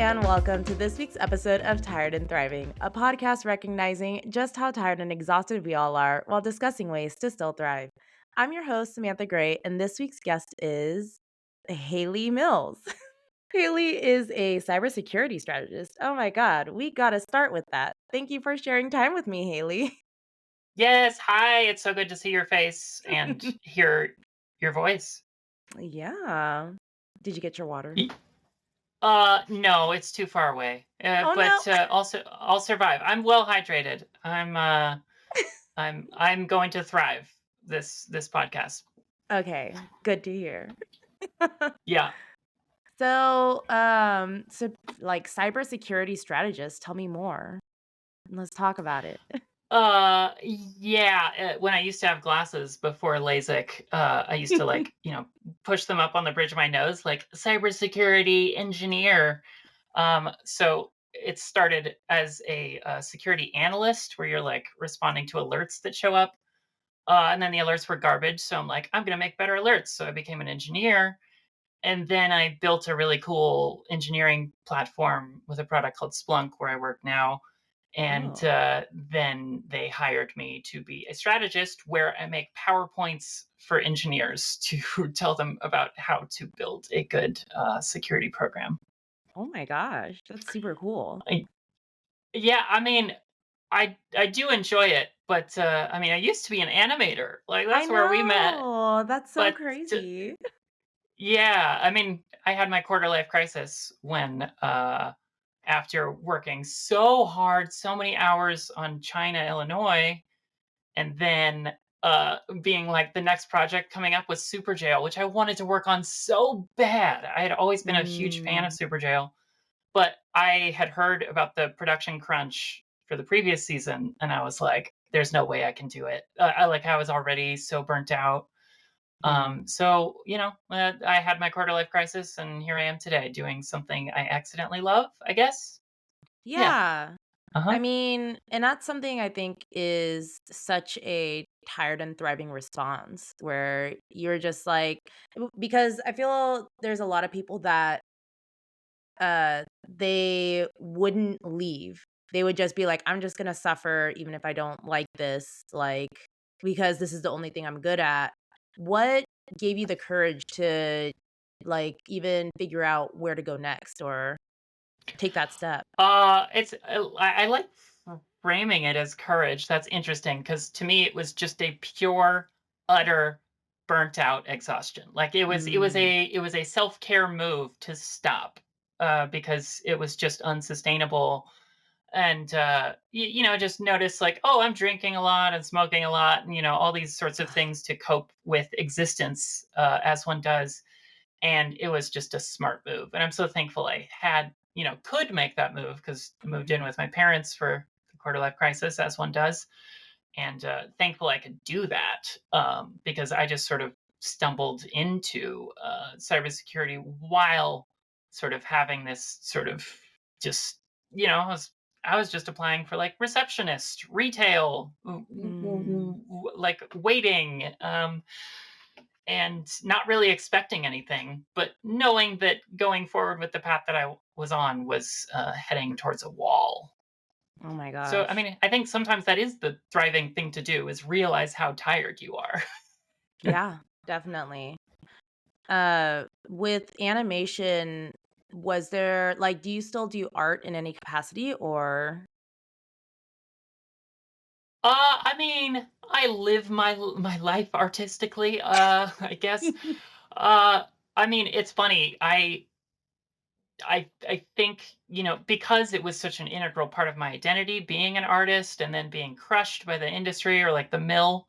and welcome to this week's episode of Tired and Thriving, a podcast recognizing just how tired and exhausted we all are while discussing ways to still thrive. I'm your host, Samantha Gray, and this week's guest is Haylee Mills. Haley is a cybersecurity strategist. Oh my God, we got to start with that. Thank you for sharing time with me, Haley. Yes, hi. It's so good to see your face and hear your voice. Yeah. Did you get your water? Y- no, it's too far away. Oh no. But also I'll survive. I'm well hydrated. I'm going to thrive this podcast. Okay, good to hear. Yeah. So like cybersecurity strategist, tell me more. Let's talk about it. Yeah, when I used to have glasses before LASIK, I used to push them up on the bridge of my nose like cybersecurity engineer. So it started as a security analyst where you're like responding to alerts that show up. And then the alerts were garbage. So I'm like, I'm going to make better alerts. So I became an engineer. And then I built a really cool engineering platform with a product called Splunk, where I work now. And Oh. then they hired me to be a strategist where I make PowerPoints for engineers to tell them about how to build a good security program. Oh my gosh, that's super cool. Yeah, I mean, I do enjoy it, but, I mean, I used to be an animator, like, I that's where we met, know. That's so but t crazy. yeah, I mean, I had my quarter life crisis when, after working so hard, so many hours on China, Illinois, and then, being like the next project coming up was Super Jail, which I wanted to work on so bad. I had always been a huge fan of Mm, Super Jail. But I had heard about the production crunch for the previous season, and I was like, "There's no way I can do it." I was already so burnt out. mm. I had my quarter life crisis, and here I am today doing something I accidentally love, I guess. Yeah. Yeah. I Uh-huh. mean, and that's something I think is such a tired and thriving response where you're just like, because I feel there's a lot of people that they wouldn't leave. They would just be like, "I'm just gonna suffer even if I don't like this, like, because this is the only thing I'm good at." What gave you the courage to, like, even figure out where to go next or take that step? It's I like framing it as courage. That's interesting because to me it was just a pure, utter, burnt out exhaustion. Like Mm, it was a self care move to stop, because it was just unsustainable. And just notice like, oh, I'm drinking a lot and smoking a lot, and all these sorts of things to cope with existence, as one does, and it was just a smart move. And I'm so thankful I had, could make that move because I moved in with my parents for the quarter life crisis, as one does, and thankful I could do that, because I just sort of stumbled into cybersecurity while sort of having this sort of just, I was just applying for like receptionist, retail, mm. like waiting. And not really expecting anything, but knowing that going forward with the path that I was on was heading towards a wall. Oh my So, I gosh. mean, I think sometimes that is the thriving thing to do is realize how tired you are. Yeah, definitely. With animation, was there like, do you still do art in any capacity or I mean, I live my life artistically, I guess. Uh, I mean, it's funny. I think, because it was such an integral part of my identity, being an artist and then being crushed by the industry or like the mill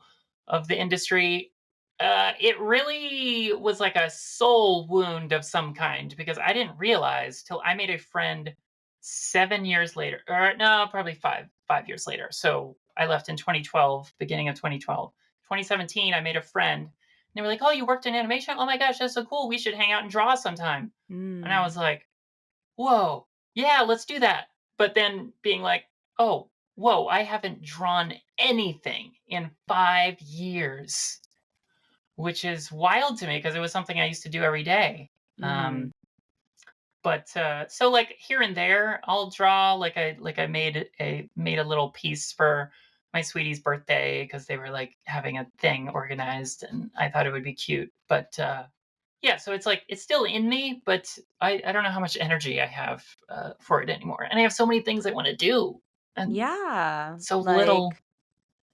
of the industry, it really was like a soul wound of some kind because I didn't realize till I made a friend 7 years later, or no, probably five years later. So I left in 2012, beginning of 2012. 2017, I made a friend. And they were like, "Oh, you worked in animation? Oh my gosh, that's so cool. We should hang out and draw sometime." And I Mm, was like, whoa, yeah, let's do that. But then being like, oh, whoa, I haven't drawn anything in 5 years, which is wild to me because it was something I used to do every day. mhm. Um, But so like here and there I'll draw, like I made a little piece for my sweetie's birthday because they were like having a thing organized and I thought it would be cute. But yeah, so it's like it's still in me, but I don't know how much energy I have for it anymore. And I have so many things I want to do and Yeah. so little. Like,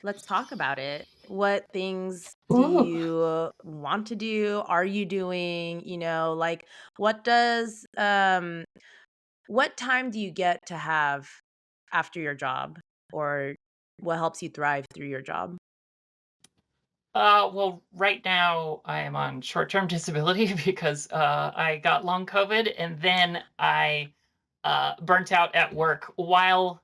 let's talk about it. What things do Ooh. you want to do? Are you doing? Like, what does what time do you get to have after your job, or what helps you thrive through your job? Well, right now I am on short-term disability because I got long COVID and then I burnt out at work while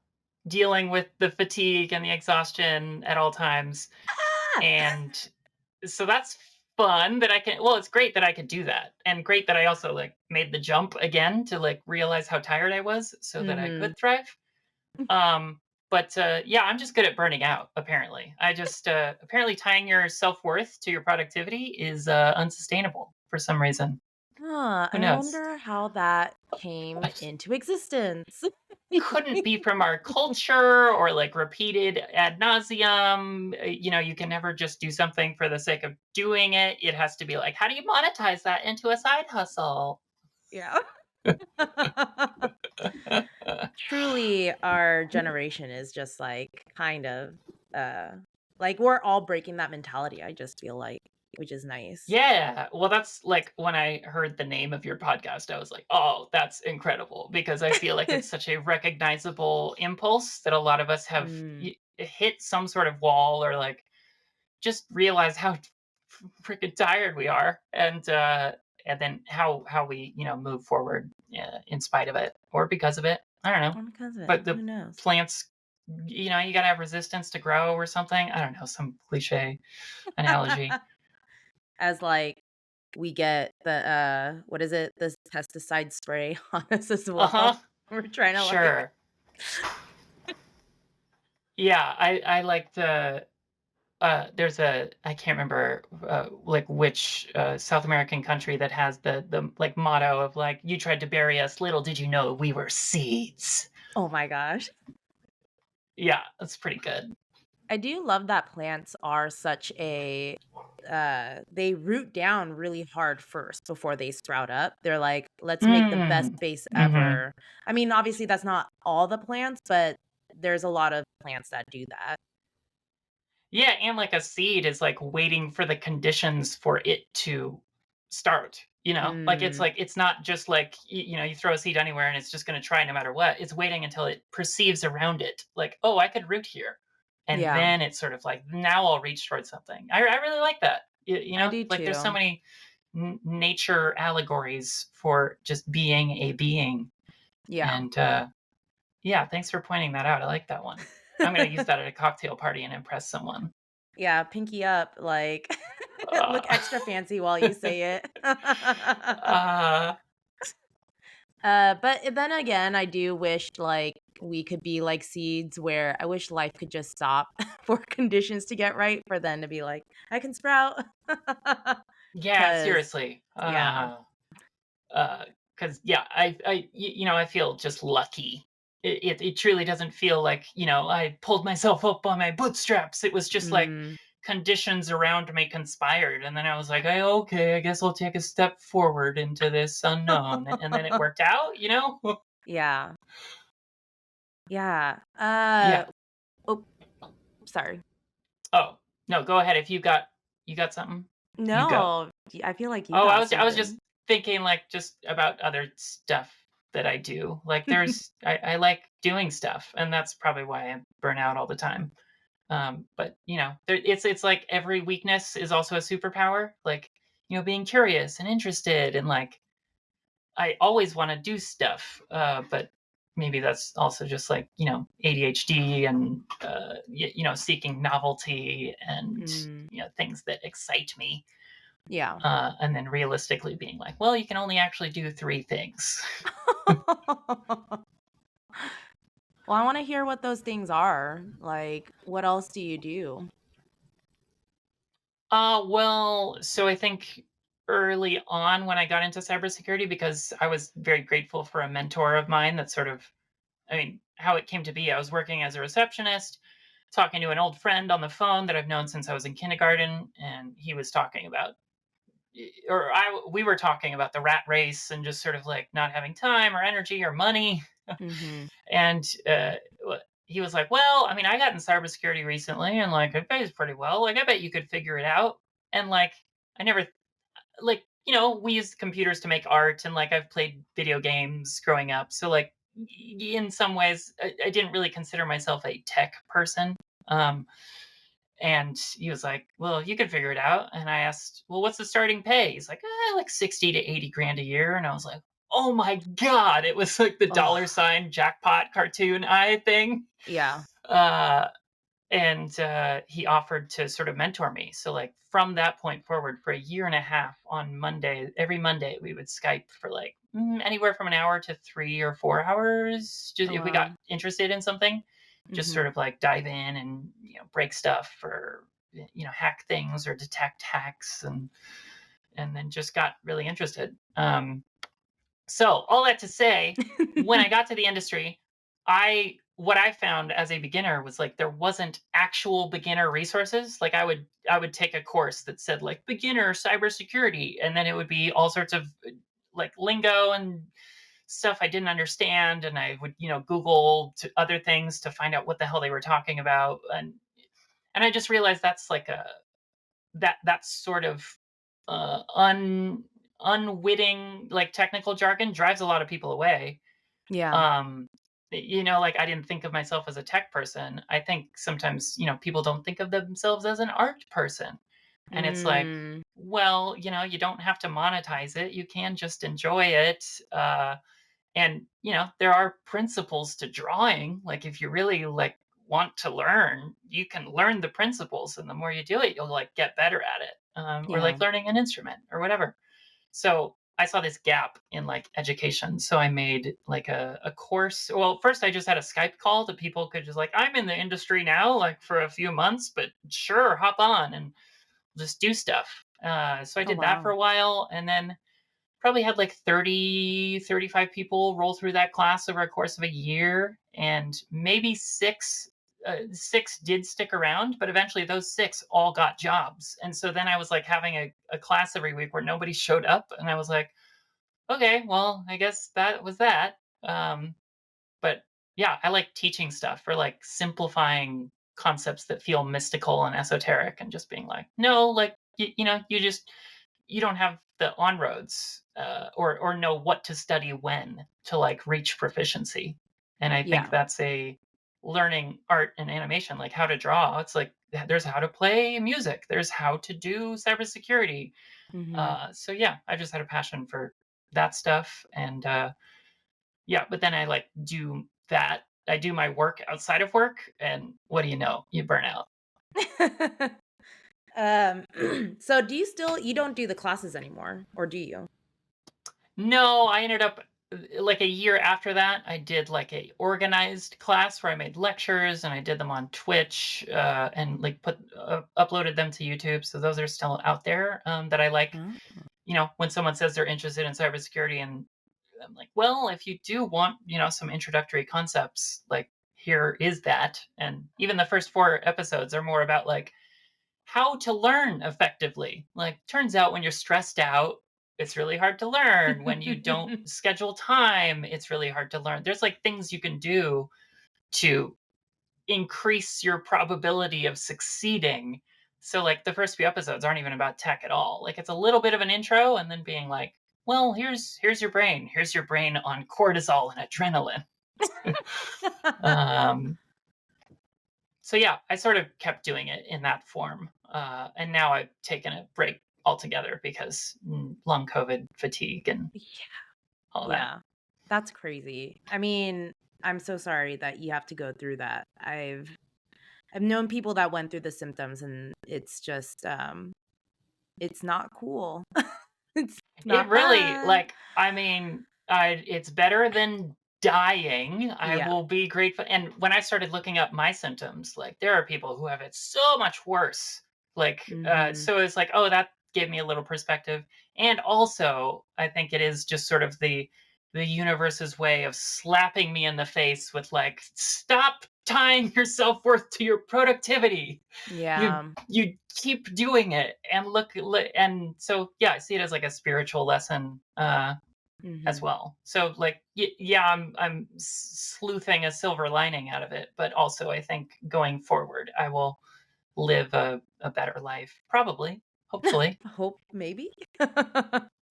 dealing with the fatigue and the exhaustion at all times. Ah! And so that's fun that I can, well, it's great that I could do that. And great that I also like made the jump again to like realize how tired I was so that I Mhm. could thrive. Um, but yeah, I'm just good at burning out. Apparently, I just apparently tying your self worth to your productivity is unsustainable for some reason. Huh, Who I knows? wonder how that came into existence. Couldn't be from our culture or like repeated ad nauseum. You can never just do something for the sake of doing it. It has to be like, how do you monetize that into a side hustle? Yeah. Truly, our generation is just, like, kind of, uh like, we're all breaking that mentality, I just feel like, which is nice. Yeah. Well, that's like when I heard the name of your podcast, I was like, oh, that's incredible because I feel like it's such a recognizable impulse that a lot of us have Mm, hit some sort of wall or like just realize how freaking tired we are and then how we move forward in spite of it or because of it. I don't know. all because of it, But the who knows? plants, you got to have resistance to grow or something. I don't know, some cliche analogy. As, like, we get what is it? This pesticide spray on us as well. Uh-huh. We're trying to, like. Sure. Yeah, I like the there's a I can't remember like which South American country that has the like motto of like you tried to bury us, little did you know we were seeds. Oh my gosh. Yeah, that's pretty good. I do love that plants are such a they root down really hard first before they sprout up. They're like, let's make the best Mm. base Mhm. ever. I mean, obviously that's not all the plants, but there's a lot of plants that do that. Yeah, and like a seed is like waiting for the conditions for it to start, Like it's Mm, like it's not just like you throw a seed anywhere and it's just going to try no matter what. It's waiting until it perceives around it like, "Oh, I could root here." And yeah, then it's sort of like, "Now I'll reach towards something." I really like that. I do Like there's so too. many nature allegories for just being a being. Yeah. And yeah, thanks for pointing that out. I like that one. I'm going to use that at a cocktail party and impress someone. Yeah, pinky up, like look Uh, extra fancy while you say it. uh, But then again, I do wish, like, we could be like seeds where I wish life could just stop for conditions to get right for then to be like, "I can sprout." yeah, Cause seriously. yeah. Because yeah, I feel just lucky. It truly doesn't feel like I pulled myself up by my bootstraps. It was just like Mm. conditions around me conspired, and then I was like, okay, I guess I'll take a step forward into this unknown, and then it worked out. Yeah. Yeah. Yeah. Oh, sorry. Oh no, go ahead. If you got something, you go. No, I feel like you Oh, I got was I was just something. thinking like just about other stuff that I do. Like I like doing stuff and that's probably why I burn out all the time. But it's like every weakness is also a superpower. Like, being curious and interested and like I always want to do stuff. But maybe that's also just like, ADHD and seeking novelty and Mm. things that excite me Yeah. and then realistically being like, well, you can only actually do three things. Well, I wanna hear what those things are. Like, what else do you do? Well, so I think early on when I got into cybersecurity because I was very grateful for a mentor of mine that sort of, I mean, how it came to be. I was working as a receptionist, talking to an old friend on the phone that I've known since I was in kindergarten, and he was talking about, we were talking about the rat race and just sort of like not having time or energy or money. Mhm. And he was like, "Well, I mean, I got in cybersecurity recently, and like it pays pretty well. Like, I bet you could figure it out." And like, I never like we use computers to make art, and like I've played video games growing up, so like in some ways, I didn't really consider myself a tech person. Um, and he was like, "Well, you can figure it out." And I asked, "Well, what's the starting pay?" He's like, like 60 to 80 grand a year." And I was like, "Oh my God." It was like the Ugh. dollar sign jackpot cartoon eye thing. Yeah. Uh, and he offered to sort of mentor me. So, like, from that point forward, for a year and a half on Monday, every Monday, we would Skype for like anywhere from an hour to 3 or 4 hours. Just Oh, if we got wow. interested in something, just sort Mhm. of like dive in and break stuff or hack things or detect hacks, and then just got really interested. So all that to say, when I got to the industry, I what I found as a beginner was like there wasn't actual beginner resources. Like I would take a course that said like beginner cybersecurity, and then it would be all sorts of like lingo and stuff I didn't understand, and I would Google to other things to find out what the hell they were talking about, and I just realized that's like that's sort of unwitting like technical jargon drives a lot of people away. Yeah. um like I didn't think of myself as a tech person. I think sometimes people don't think of themselves as an art person, and it's like, Mm. well, you don't have to monetize it, you can just enjoy it. And there are principles to drawing. Like if you really like want to learn, you can learn the principles, and the more you do it, you'll like get better at it. Or Yeah. like learning an instrument or whatever. So I saw this gap in like education. So I made like a course. Well, first I just had a Skype call that people could just like, I'm in the industry now, like for a few months, but sure, hop on and just do stuff. So I Oh, did that for wow. a while, and then probably had like 30, 35 people roll through that class over a course of a year, and maybe six did stick around, but eventually those six all got jobs. And so then I was like having a class every week where nobody showed up, and I was like, okay, well, I guess that was that. But yeah, I like teaching stuff or like simplifying concepts that feel mystical and esoteric, and just being like, no, like you don't have the on roads, or know what to study when to like reach proficiency. And I think Yeah. that's a learning art and animation, like how to draw. It's like there's how to play music, there's how to do cybersecurity. Mhm. So yeah, I just had a passion for that stuff, and yeah, but then I like do that. I do my work outside of work, and what do you know? You burn out. Um, so do you don't do the classes anymore, or do you? No, I ended up like a year after that, I did like a organized class where I made lectures and I did them on Twitch, and like uploaded them to YouTube. So those are still out there, that I like. Oh. When someone says they're interested in cybersecurity, and I'm like, well, if you do want, some introductory concepts, like here is that. And even the first 4 episodes are more about like how to learn effectively. Like, turns out when you're stressed out, it's really hard to learn. When you don't schedule time, it's really hard to learn. There's like things you can do to increase your probability of succeeding. So like the first few episodes aren't even about tech at all. Like it's a little bit of an intro, and then being like, well, here's your brain. Here's your brain on cortisol and adrenaline. um, so yeah, I sort of kept doing it in that form, and now I've taken a break altogether because long COVID fatigue and all that. Yeah. That's crazy. I mean, I'm so sorry that you have to go through that. I've known people that went through the symptoms, and it's just it's not cool. It's It not really, fun. like, I mean, it's better than dying. I Yeah. will be grateful. And when I started looking up my symptoms, like, there are people who have it so much worse. Like, Mhm. so it's like, oh, gave me a little perspective. And also, I think it is just sort of the universe's way of slapping me in the face with like, stop tying your self-worth to your productivity. You Yeah. you keep doing it and and so yeah, I see it as like a spiritual lesson as Mhm. well. So like yeah, I'm sleuthing a silver lining out of it, but also I think going forward I will live a better life. Probably. Hopefully. Hope maybe?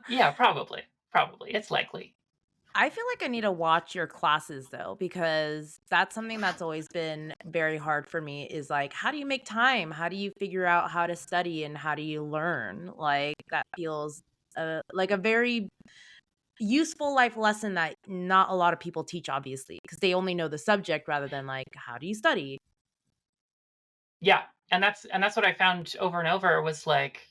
Yeah, probably. Probably. It's likely. I feel like I need to watch your classes though, because that's something that's always been very hard for me is like, how do you make time? How do you figure out how to study and how do you learn? Like, that feels like a very useful life lesson that not a lot of people teach, obviously, because they only know the subject rather than like, how do you study? Yeah, and that's what I found over and over was like,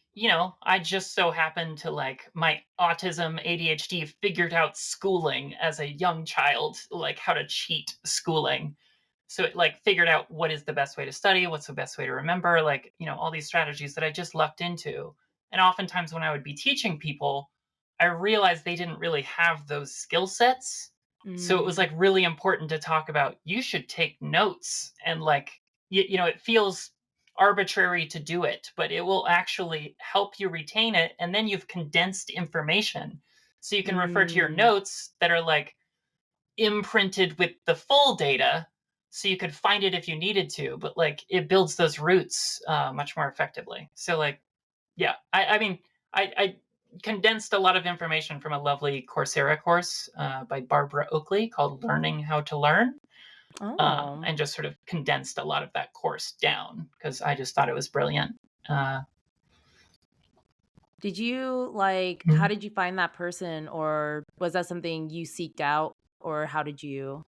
I just so happened to like my autism ADHD figured out schooling as a young child, like how to cheat schooling. So it like figured out what is the best way to study, what's the best way to remember, like, all these strategies that I just lucked into. And oftentimes when I would be teaching people, I realized they didn't really have those skill sets. So it was Mm, like really important to talk about you should take notes and like it feels arbitrary to do it, but it will actually help you retain it and then you've condensed information. So you can refer to your mm, notes that are like imprinted with the full data so you could find it if you needed to, but like it builds those roots much more effectively. So like yeah, I mean I condensed a lot of information from a lovely Coursera course by Barbara Oakley called Learning How to Learn, oh. and just sort of condensed a lot of that course down because I just thought it was brilliant. uh, Did you like how mm. did you find that person, or was that something you seeked out, or how did you?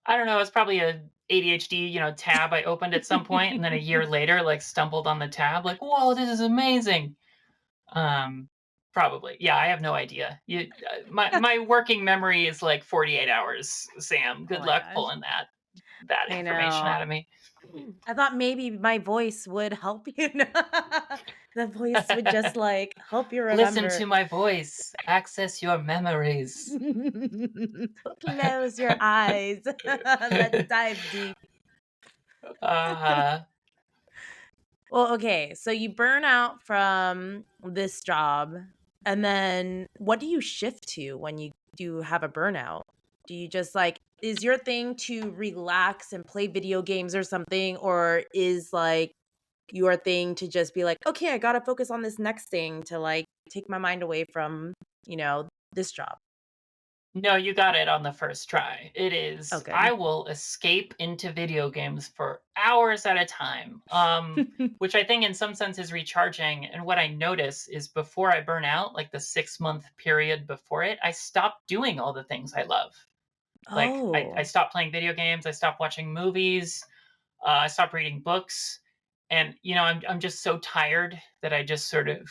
I don't know, it's probably a ADHD, tab I opened at some point, and then a year later, like stumbled on the tab, like, "Whoa, this is amazing!" Um, Probably, yeah. I have no idea. My working memory is like 48 hours. Sam, Oh good my luck gosh. pulling that I information know. out of me. I thought maybe my voice would help you. The voice would just like help you Listen remember. to my voice. Access your memories. Close your eyes. Let's dive deep. uh, Well, okay. So you burn out from this job, and then what do you shift to when you do have a burnout? Do you just like, is your thing to relax and play video games or something? Or is like your thing to just be like, okay, I got to focus on this next thing to like take my mind away from, this job? No, you got it on the first try. It Oh, is good. I will escape into video games for hours at a time, which I think in some sense is recharging, and what I notice is before I burn out, like the 6-month period before it, I stop doing all the things I love. Like, I Oh, stopped playing video games, I stopped watching movies, I stopped reading books, and I'm just so tired that I just sort of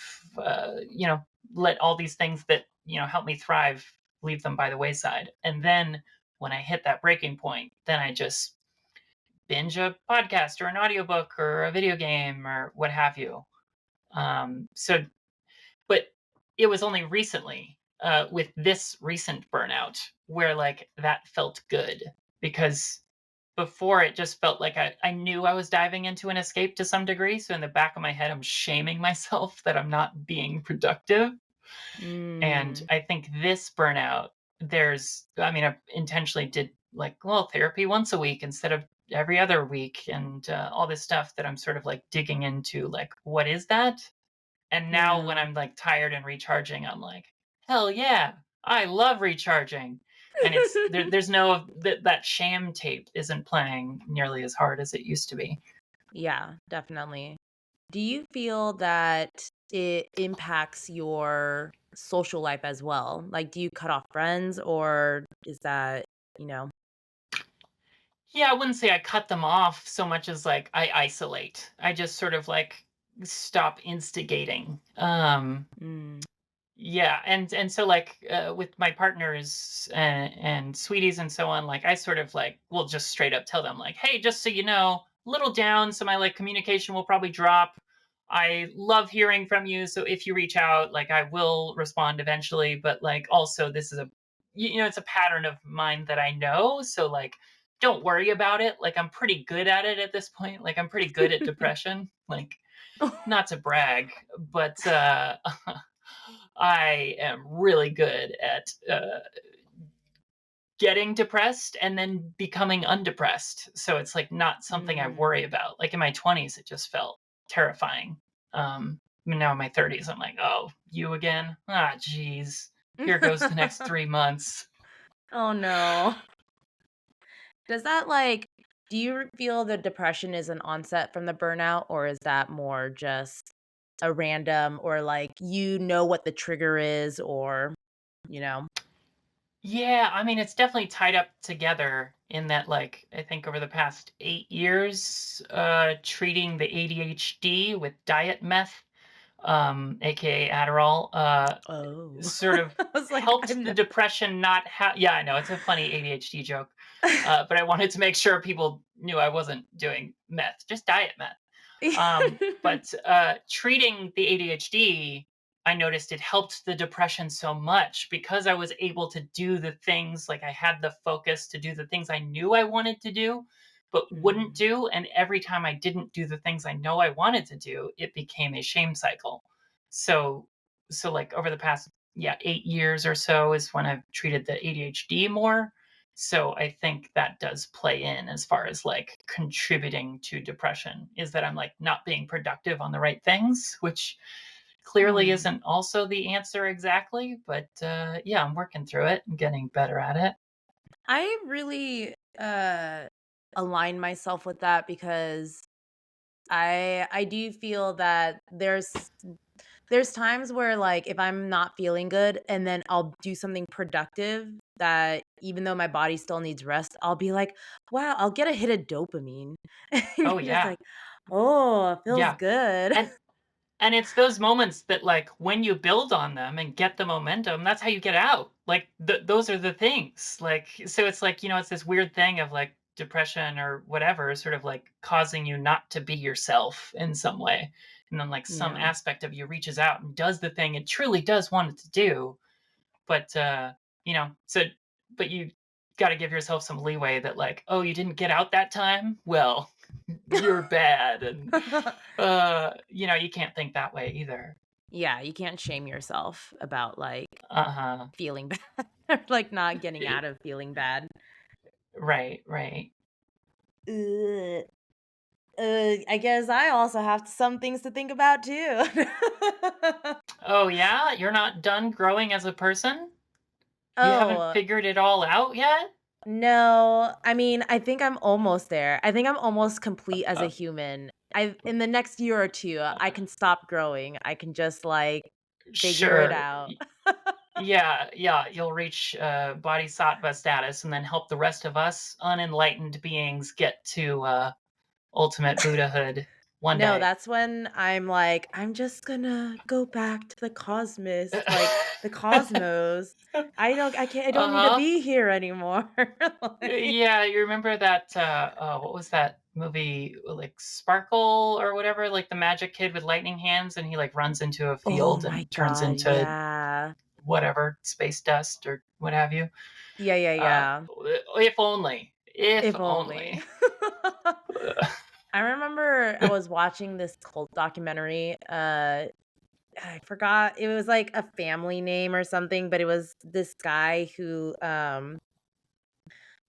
let all these things that help me thrive leave them by the wayside. And then when I hit that breaking point, then I just binge a podcast or an audiobook or a video game or what have you. So, but it was only recently with this recent burnout where like that felt good because before it just felt like I knew I was diving into an escape to some degree. So in the back of my head, I'm shaming myself that I'm not being productive. And mm, I think this burnout, I mean, I intentionally did like, well, therapy once a week instead of every other week and all this stuff that I'm sort of like digging into, like, what is that? And now when yeah. I'm like tired and recharging, I'm like, hell yeah, I love recharging. And there's no that sham tape isn't playing nearly as hard as it used to be. Yeah, definitely. Do you feel that it impacts your social life as well? Like, do you cut off friends, or is that, you know? Yeah, I wouldn't say I cut them off so much as like I isolate. I just sort of like stop instigating. Mm, Yeah, and so like with my partners and sweeties and so on, like I sort of like will just straight up tell them like, hey, just so you know, little down, so my like communication will probably drop. I love hearing from you. So if you reach out, like I will respond eventually, but like also this is a it's a pattern of mine that I know. So like don't worry about it. Like I'm pretty good at it at this point. Like I'm pretty good at depression. Like not to brag, but I am really good at getting depressed and then becoming undepressed. So it's like not something I Mm. worry about. Like in my 20s, it just felt terrifying. Now in my 30s, I'm like, oh, you again? Ah, geez. Here goes the next 3 months. Oh, no. Does that, like do you feel the depression is an onset from the burnout, or is that more just a random or, like, you know what the trigger is or, you know? Yeah, I mean, it's definitely tied up together in that, like, I think over the past 8 years, treating the ADHD with diet meth, aka Adderall, Oh. sort of I was like, helped I'm the not depression not yeah, I know, it's a funny ADHD joke, but I wanted to make sure people knew I wasn't doing meth, just diet meth. But treating the ADHD, I noticed it helped the depression so much because I was able to do the things like I had the focus to do the things I knew I wanted to do, but wouldn't Mm, do. And every time I didn't do the things I know I wanted to do, it became a shame cycle. So, so like over the past, yeah, 8 years or so is when I've treated the ADHD more. So I think that does play in as far as like contributing to depression is that I'm like not being productive on the right things, which clearly mm. isn't also the answer exactly, but yeah, I'm working through it and getting better at it. I really, align myself with that because I do feel that there's times where, like, if I'm not feeling good and then I'll do something productive that even though my body still needs rest, I'll be like, "Wow," I'll get a hit of dopamine. And Oh you're just yeah. like, "Oh, it feels Yeah. good." And And it's those moments that, like, when you build on them and get the momentum, that's how you get out. Like, those are the things. Like, so it's like, it's this weird thing of like depression or whatever, sort of like causing you not to be yourself in some way. And then, like, some Yeah. aspect of you reaches out and does the thing it truly does want it to do. But, so, but you got to give yourself some leeway that, like, oh, you didn't get out that time? Well, you're bad. And, you can't think that way either. Yeah, you can't shame yourself about, like, Uh-huh. feeling bad or, like, not getting out of feeling bad. Right, right. Ugh. I guess I also have some things to think about too. Oh, yeah? You're not done growing as a person? You haven't Oh, figured it all out yet? no. I mean, I think I'm almost there. I think I'm almost complete as a Uh, human. I in the next year or 2, I can stop growing. I can just, like, figure it sure. out. Yeah, yeah, you'll reach, bodhisattva status and then help the rest of us unenlightened beings get to, ultimate Buddhahood one No, day. that's when I'm like, "I'm just gonna go back to the cosmos, like, the cosmos. I don't need to Uh-huh. be here anymore." Like Yeah, you remember that, what was that movie, like Sparkle or whatever, like the magic kid with lightning hands, and he like runs into a Oh field my and turns god, into yeah. whatever, space dust or what have you. Yeah, yeah, Uh, yeah. if only, if If only. only. I remember I was watching this cult documentary, I forgot, it was like a family name or something, but it was this guy who,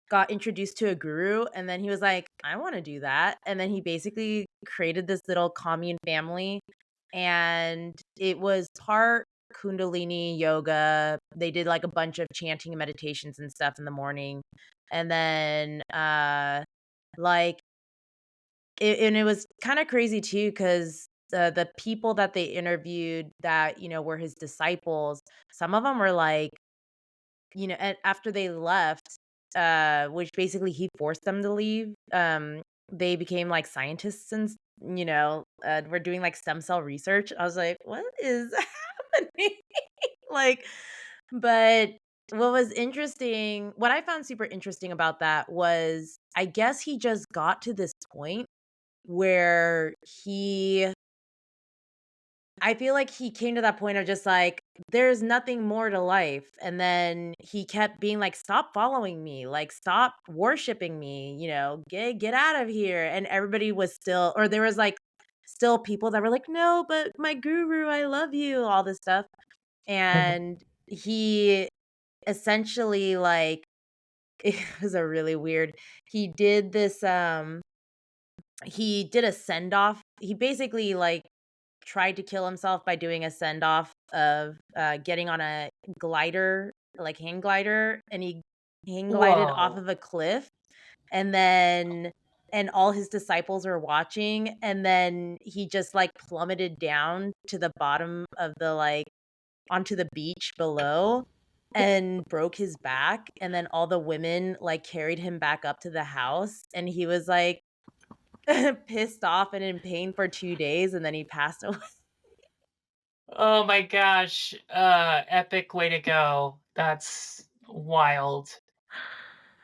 got introduced to a guru, and then he was like, "I wanna do that," and then he basically created this little commune family, and it was part Kundalini yoga. They did, like, a bunch of chanting and meditations and stuff in the morning, and then, like and it was kinda crazy too, 'cause the people that they interviewed that, were his disciples, some of them were like, and after they left, which basically he forced them to leave, they became, like, scientists and were doing, like, stem cell research. I was like, "What is happening?" Like, but what I found super interesting about that was, I guess he just got to this point where he I feel like he came to that point of just like, there's nothing more to life. And then he kept being like, stop following me, like, stop worshiping me, get out of here. And everybody was still, or there was like still people that were like, no, but my guru, I love you, all this stuff. And he essentially like, it was a really weird, he did this, he did a send off. He basically like tried to kill himself by doing a send off of, getting on a glider, like hang glider, and he hang glided off Whoa. of a cliff, and then and all his disciples were watching, and then he just, like, plummeted down to the bottom of the, like, onto the beach below and broke his back, and then all the women, like, carried him back up to the house, and he was, like, pissed off and in pain for 2 days, and then he passed away. Oh my gosh. Epic way to go. That's wild.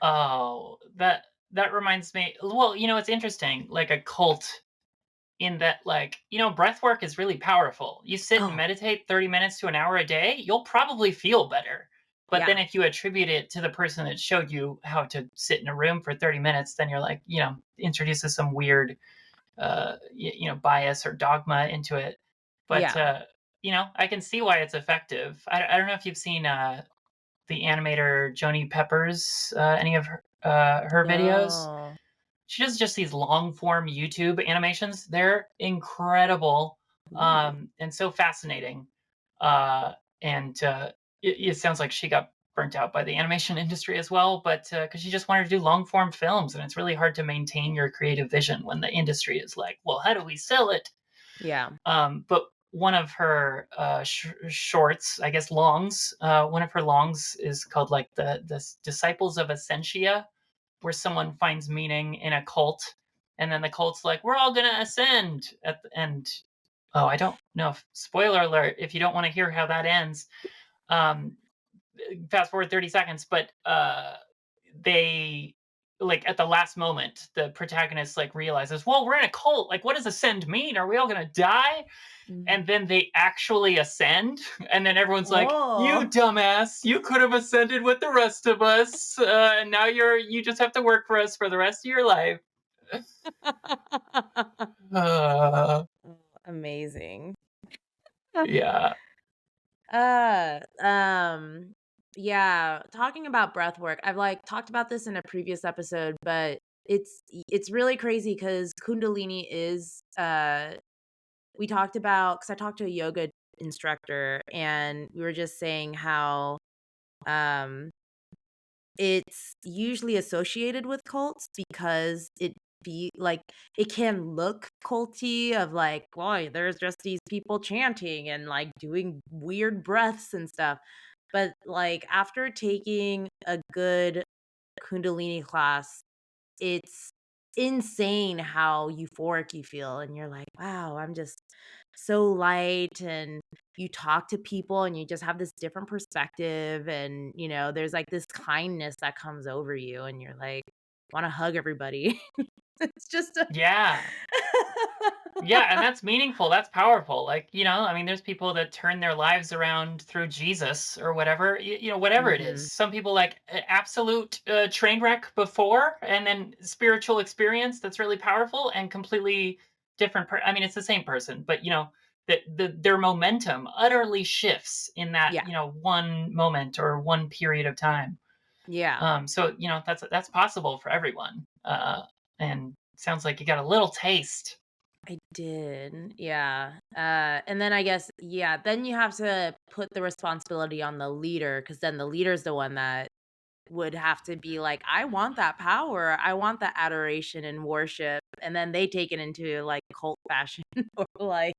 Oh, that reminds me. Well, it's interesting. Like a cult in that, like, breath work is really powerful. You sit and Oh, meditate 30 minutes to an hour a day, you'll probably feel better. But yeah. then if you attribute it to the person that showed you how to sit in a room for 30 minutes, then you're like, introduces some weird bias or dogma into it. But Yeah. I can see why it's effective. I don't know if you've seen the animator Joni Peppers, any of her videos. No. She does just these long form YouTube animations. They're incredible, Ooh. and so fascinating. And it sounds like she got burnt out by the animation industry as well, but because she just wanted to do long form films, and it's really hard to maintain your creative vision when the industry is like, well, how do we sell it? Yeah. But one of her shorts, I guess longs, one of her longs is called like the Disciples of Essentia, where someone finds meaning in a cult, and then the cult's like, we're all gonna ascend at the end. Oh, I don't know if, spoiler alert, if you don't want to hear how that ends, um fast forward 30 seconds. But they, like, at the last moment, the protagonist like realizes, well, we're in a cult, like, what does ascend mean? Are we all gonna die? Mhm. And then they actually ascend, and then everyone's like, you Oh. dumbass, you could have ascended with the rest of us, and now you just have to work for us for the rest of your life. uh, Oh, amazing. yeah. Um, yeah, talking about breath work, I've, like, talked about this in a previous episode, but it's really crazy because Kundalini is, we talked about, because I talked to a yoga instructor, and we were just saying how, um it's usually associated with cults because it can look culty of like, boy, there's just these people chanting and like doing weird breaths and stuff. But like after taking a good Kundalini class, it's insane how euphoric you feel, and you're like, "Wow, I'm just so light," and you talk to people and you just have this different perspective, and, there's, like, this kindness that comes over you, and you're like, wanna hug everybody. It's just a Yeah. Yeah, and that's meaningful, that's powerful. Like, I mean, there's people that turn their lives around through Jesus or whatever, whatever it is. Mhm. Some people like absolute train wreck before, and then spiritual experience that's really powerful and completely different. I mean, it's the same person, but that their momentum utterly shifts in that, Yeah, one moment or one period of time. yeah. So that's possible for everyone. And sounds like you got a little taste. I did, yeah, and then I guess yeah, then you have to put the responsibility on the leader, because then the leader's the one that would have to be like, "I want that power, I want that adoration and worship," and then they take it into, like, cult fashion or, like,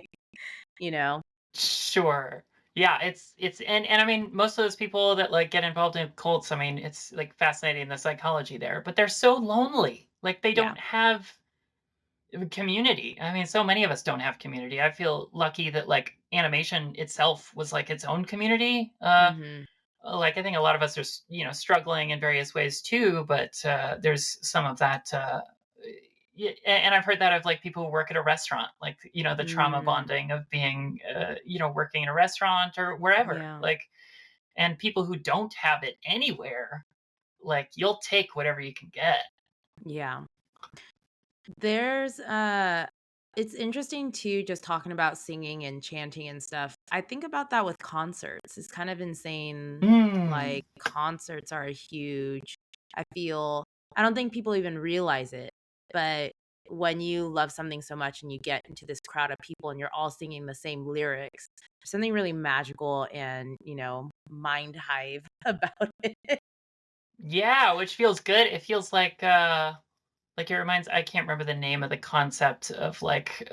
you know? Sure. Yeah, it's and I mean, most of those people that like get involved in cults, I mean, it's like fascinating the psychology there, but they're so lonely. Like they Yeah. don't have community. I mean, so many of us don't have community. I feel lucky that like animation itself was like its own community. Mhm. Like I think a lot of us are, struggling in various ways too, but there's some of that and I've heard that of like people who work at a restaurant, like, the trauma Mm, bonding of being, working in a restaurant or wherever. yeah. Like, and people who don't have it anywhere, like, you'll take whatever you can get. Yeah. There's it's interesting too just talking about singing and chanting and stuff. I think about that with concerts. It's kind of insane. Mm. Like concerts are a huge I feel I don't think people even realize it, but when you love something so much and you get into this crowd of people and you're all singing the same lyrics, there's something really magical and, mind hive about it. Yeah, which feels good. It feels like it reminds I can't remember the name of the concept of like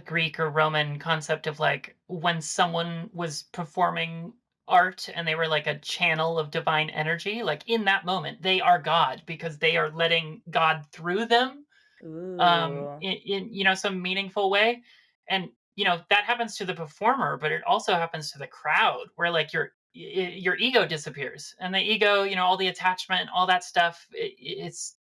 Greek or Roman concept of like when someone was performing art and they were like a channel of divine energy, like in that moment they are God because they are letting God through them Ooh. in some meaningful way. And that happens to the performer, but it also happens to the crowd where like your ego disappears, and the ego, all the attachment, all that stuff, it's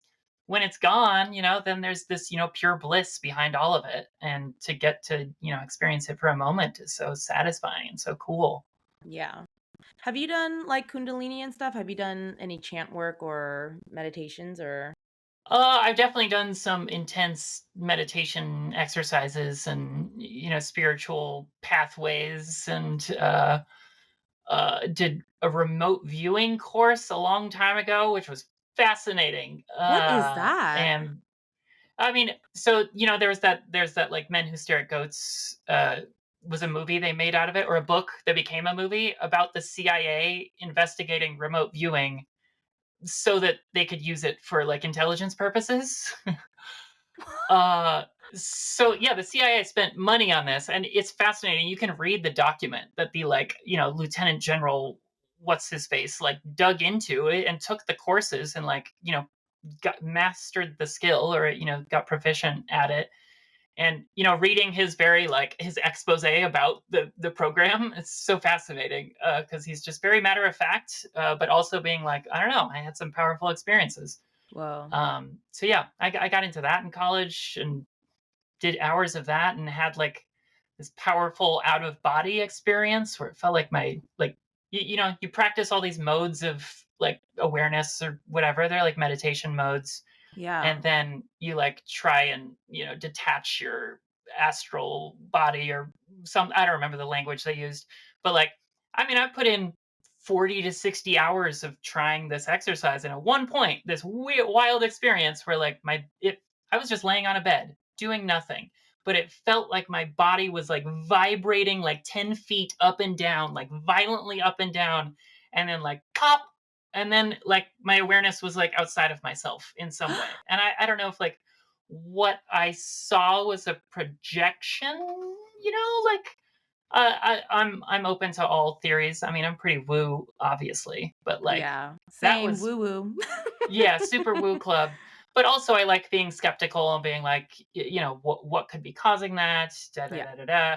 when it's gone, then there's this, pure bliss behind all of it. And to get to, experience it for a moment is so satisfying and so cool. Yeah. Have you done, like, Kundalini and stuff? Have you done any chant work or meditations or I've definitely done some intense meditation exercises and, spiritual pathways, and did a remote viewing course a long time ago, which was fascinating. What is that? And I mean, so there's that like Men Who Stare at Goats was a movie they made out of it, or a book that became a movie about the CIA investigating remote viewing so that they could use it for like intelligence purposes. uh so yeah, the CIA spent money on this, and it's fascinating. You can read the document that the like, Lieutenant General what's his face like dug into it and took the courses and like, got mastered the skill, or got proficient at it. And reading his very like his expose about the program, it's so fascinating because he's just very matter of fact, but also being like, I don't know, I had some powerful experiences. Whoa. So yeah, I got into that in college and did hours of that and had like this powerful out of body experience where it felt like my like you practice all these modes of like awareness or whatever, they're like meditation modes, Yeah. and then you like try and detach your astral body or some, I don't remember the language they used, but like, I mean, I put in 40 to 60 hours of trying this exercise, and at one point this weird wild experience where like I was just laying on a bed doing nothing, but it felt like my body was like vibrating like 10 feet up and down, like violently up and down, and then like pop, and then like my awareness was like outside of myself in some way. And I don't know if like what I saw was a projection, like I'm open to all theories. I mean, I'm pretty woo obviously, but like Yeah. that Same. was, Woo woo. yeah, super woo club. But also I like being skeptical and being like, what could be causing that, da da Yeah. da da da.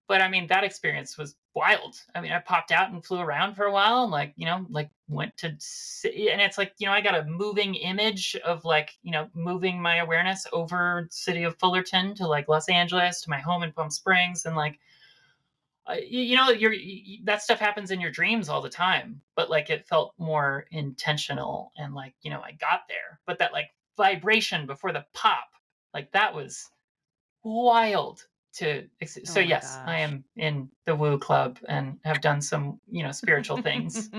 But I mean, that experience was wild. I mean, I popped out and flew around for a while, and like, like went to, and it's like, I got a moving image of like, moving my awareness over the city of Fullerton to like Los Angeles to my home in Palm Springs, and like, that stuff happens in your dreams all the time, but like it felt more intentional, and like, I got there, but that like vibration before the pop, like that was wild so Oh my yes, I gosh. am in the woo club and have done some, spiritual things.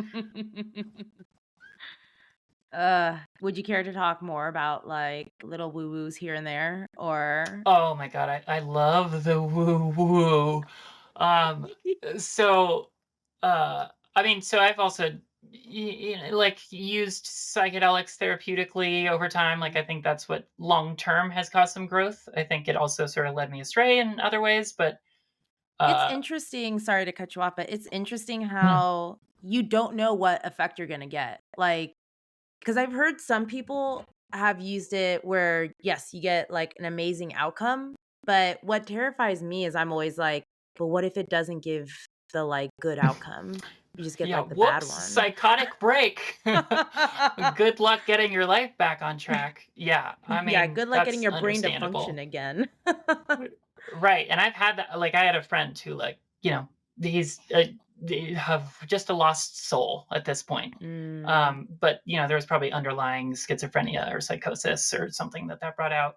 Would you care to talk more about, like, little woo woos here and there or Oh my god, I love the woo woo. Um, so, I mean, so I've also like used psychedelics therapeutically over time. Like, I think that's what long term has caused some growth. I think it also sort of led me astray in other ways, but It's uh, interesting, sorry to cut you off, but it's interesting mm, how you don't know what effect you're gonna get. Like, because 'cause I've heard some people have used it where, yes, you get, like, an amazing outcome, but what terrifies me is I'm always like, "But what if it doesn't give the, like, good outcome?" You just get, Yeah, like, the bad whoops, one. psychotic break. Good luck getting your life back on track. Yeah, I Yeah, mean, good luck getting that's your brain to function understandable. again. Right, and I've had that like, I had a friend who, like, he's, they have just a lost soul at this point. Mm, But, there was probably underlying schizophrenia or psychosis or something that brought out.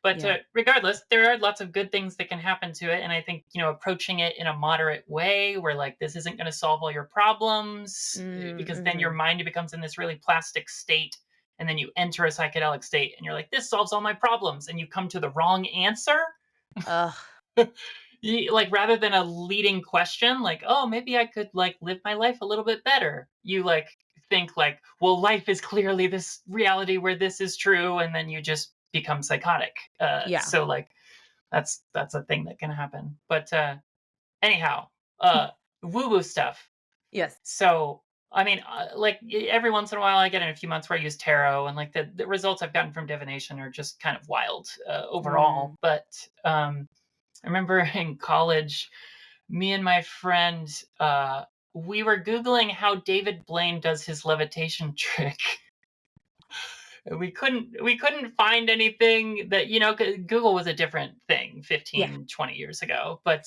But, yeah. regardless, there are lots of good things that can happen to it, and I think, approaching it in a moderate way where, like, this isn't gonna solve all your problems, Mhm, because then your mhm. mind becomes in this really plastic state, and then you enter a psychedelic state, and you're like, "This solves all my problems," and you come to the wrong answer. Ugh, Like, rather than a leading question like, oh, maybe I could like live my life a little bit better, you like think like, well, life is clearly this reality where this is true, and then you just become psychotic. yeah. So like, that's a thing that can happen. But anyhow, uh woo woo stuff. Yes. So I mean, like, every once in a while I get in a few months where I use tarot, and like the results I've gotten from divination are just kind of wild, overall. Mm, But I remember in college, me and my friend, we were Googling how David Blaine does his levitation trick. We couldn't find anything that, 'cause Google was a different thing yeah. 15, 20 years ago. But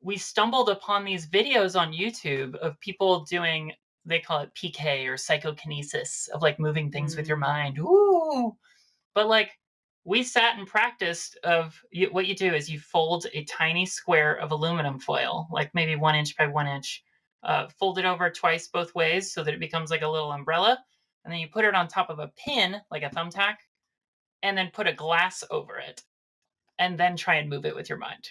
we stumbled upon these videos on YouTube of people doing, they call it PK or psychokinesis, of like moving things with your mind. Mm, Ooh. But like, we sat and practiced what you do is you fold a tiny square of aluminum foil, like maybe 1 inch by 1 inch, fold it over twice both ways so that it becomes like a little umbrella, and then you put it on top of a pin like a thumbtack, and then put a glass over it, and then try and move it with your mind.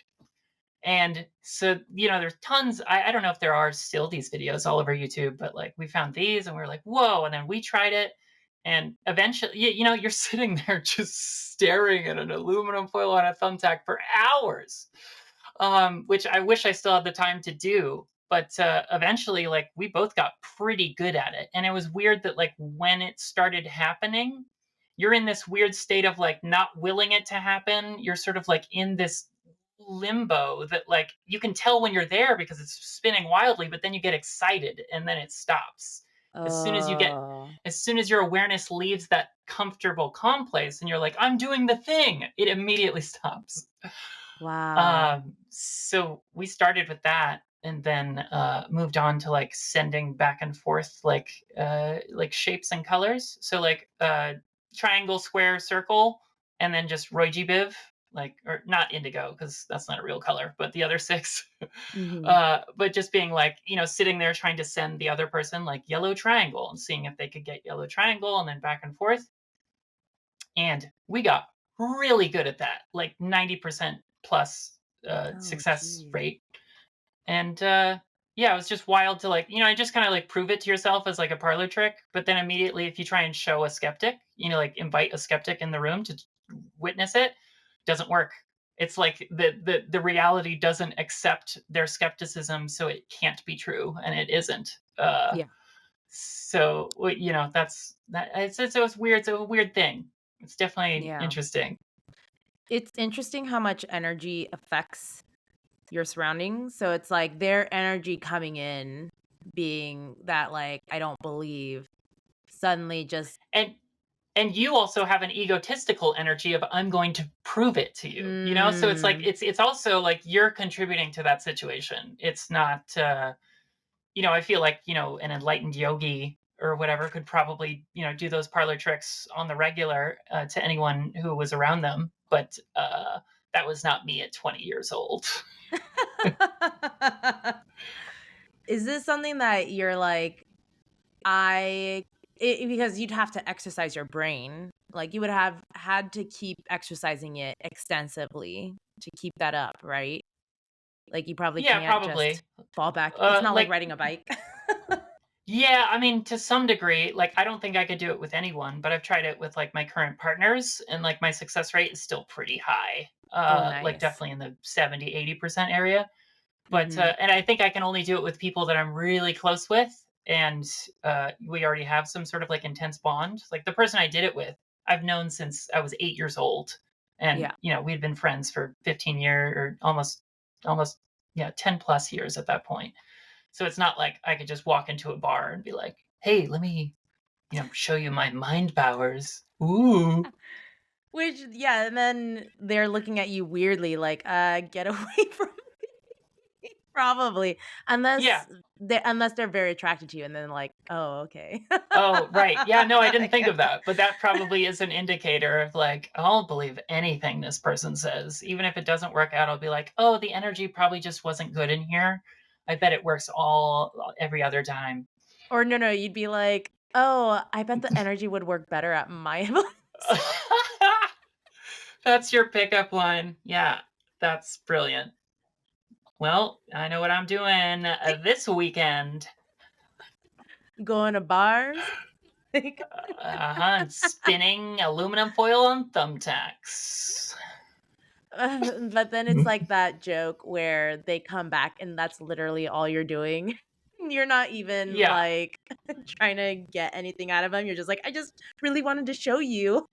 And so, there's tons. I don't know if there are still these videos all over YouTube, but like, we found these and we were like, whoa. And then we tried it. And eventually, you're sitting there just staring at an aluminum foil on a thumbtack for hours, which I wish I still had the time to do. But eventually, like, we both got pretty good at it. And it was weird that, like, when it started happening, you're in this weird state of like not willing it to happen. You're sort of like in this limbo that, like, you can tell when you're there because it's spinning wildly, but then you get excited and then it stops. As soon as you get oh, as soon as your awareness leaves that comfortable calm place and you're like, I'm doing the thing, it immediately stops. wow. So we started with that, and then moved on to like sending back and forth like shapes and colors. So like, triangle, square, circle, and then just Roy G. Biv, like, or not indigo because that's not a real color, but the other six. Mhm. But just being like, sitting there trying to send the other person like yellow triangle and seeing if they could get yellow triangle, and then back and forth. And we got really good at that, like 90% plus Oh, success geez. rate. And yeah, it was just wild to, like, I just kind of like prove it to yourself as like a parlor trick. But then immediately, if you try and show a skeptic, like invite a skeptic in the room to witness it, doesn't work. It's like the reality doesn't accept their skepticism, so it can't be true, and it isn't. Yeah, So that's that. It's weird. It's a weird thing. It's definitely yeah. interesting. It's interesting how much energy affects your surroundings. So it's like their energy coming in being that, like, I don't believe, suddenly just And you also have an egotistical energy of, I'm going to prove it to you. So it's like, mm. it's also like you're contributing to that situation. It's not, I feel like, an enlightened yogi or whatever could probably, do those parlor tricks on the regular, to anyone who was around them. But that was not me at 20 years old. Is this something that you're like, I because you'd have to exercise your brain. Like, you would have had to keep exercising it extensively to keep that up, right? Like, you probably Yeah, can't just probably. fall back. It's not like Like, riding a bike. yeah, I mean, to some degree, like, I don't think I could do it with anyone, but I've tried it with like my current partners, and like my success rate is still pretty high. Oh, Like, nice. definitely in the 70-80% area. But Mhm. and I think I can only do it with people that I'm really close with, and we already have some sort of like intense bond. Like, the person I did it with, I've known since I was 8 years old, and Yeah. we'd been friends for 15 years, or almost, yeah, 10 plus years at that point. So it's not like I could just walk into a bar and be like, "Hey, let me, show you my mind powers." Ooh. Which yeah, and then they're looking at you weirdly like, get away from me," probably, Yeah. unless they're very attracted to you and then like, "Oh, okay." Oh, right. Yeah, no, I didn't I think guess. of that, but that probably is an indicator of like, I'll believe anything this person says. Even if it doesn't work out, I'll be like, "Oh, the energy probably just wasn't good in here. I bet it works all every other time." Or no, you'd be like, "Oh, I bet the energy would work better at my place." That's your pickup line. Yeah, that's brilliant. Well, I know what I'm doing this weekend. Going to bars. Like, Uh-huh, spinning aluminum foil on thumbtacks. but then it's like that joke where they come back and that's literally all you're doing. You're not even Yeah, like trying to get anything out of them. You're just like, "I just really wanted to show you."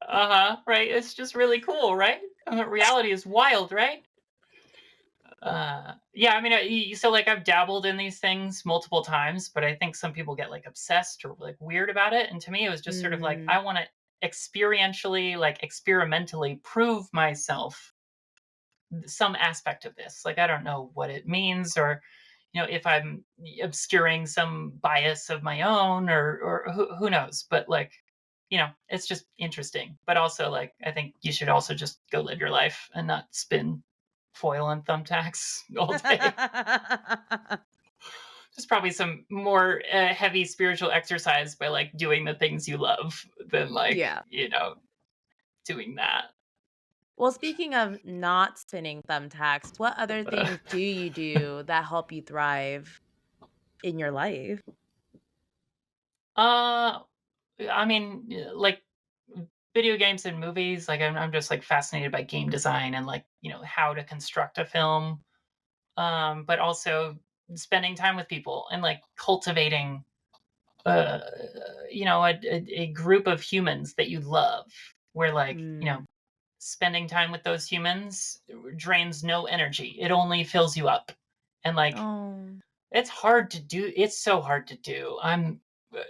uh-huh, right? It's just really cool, right? Reality is wild, right? Yeah, I mean, so like I've dabbled in these things multiple times, but I think some people get like obsessed or like weird about it. And to me, it was just sort of like Mm. I want to experientially, like experimentally prove myself some aspect of this. Like I don't know what it means, or if I'm obscuring some bias of my own, or who knows. But like, it's just interesting. But also, like, I think you should also just go live your life and not spin foil and thumbtacks all day. There's probably some more heavy spiritual exercise by like doing the things you love than like Yeah. doing that. Well, speaking of not spinning thumbtacks, what other Uh, things do you do that help you thrive in your life? uh, I mean, like video games and movies. Like I'm just like fascinated by game design and like how to construct a film. But also spending time with people and like cultivating uh a group of humans that you love, where like Mm. spending time with those humans drains no energy, it only fills you up. And like Oh. it's so hard to do. Uh,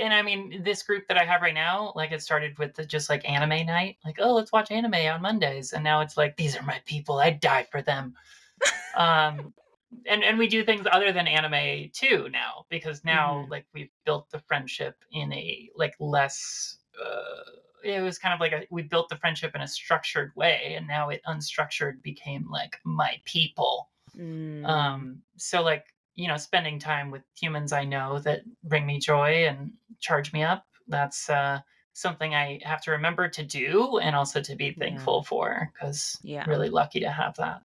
and I mean, this group that I have right now, like it started with just like anime night, like, oh, let's watch anime on Mondays, and now it's like these are my people, I'd die for them. um and we do things other than anime too now, because now Mhm. like we've built the friendship in a like less it was kind of like we built the friendship in a structured way, and now it unstructured became like my people. Mm. So like spending time with humans I know that bring me joy and charge me up, that's something I have to remember to do and also to be Yeah. thankful for, because Yeah. really lucky to have that.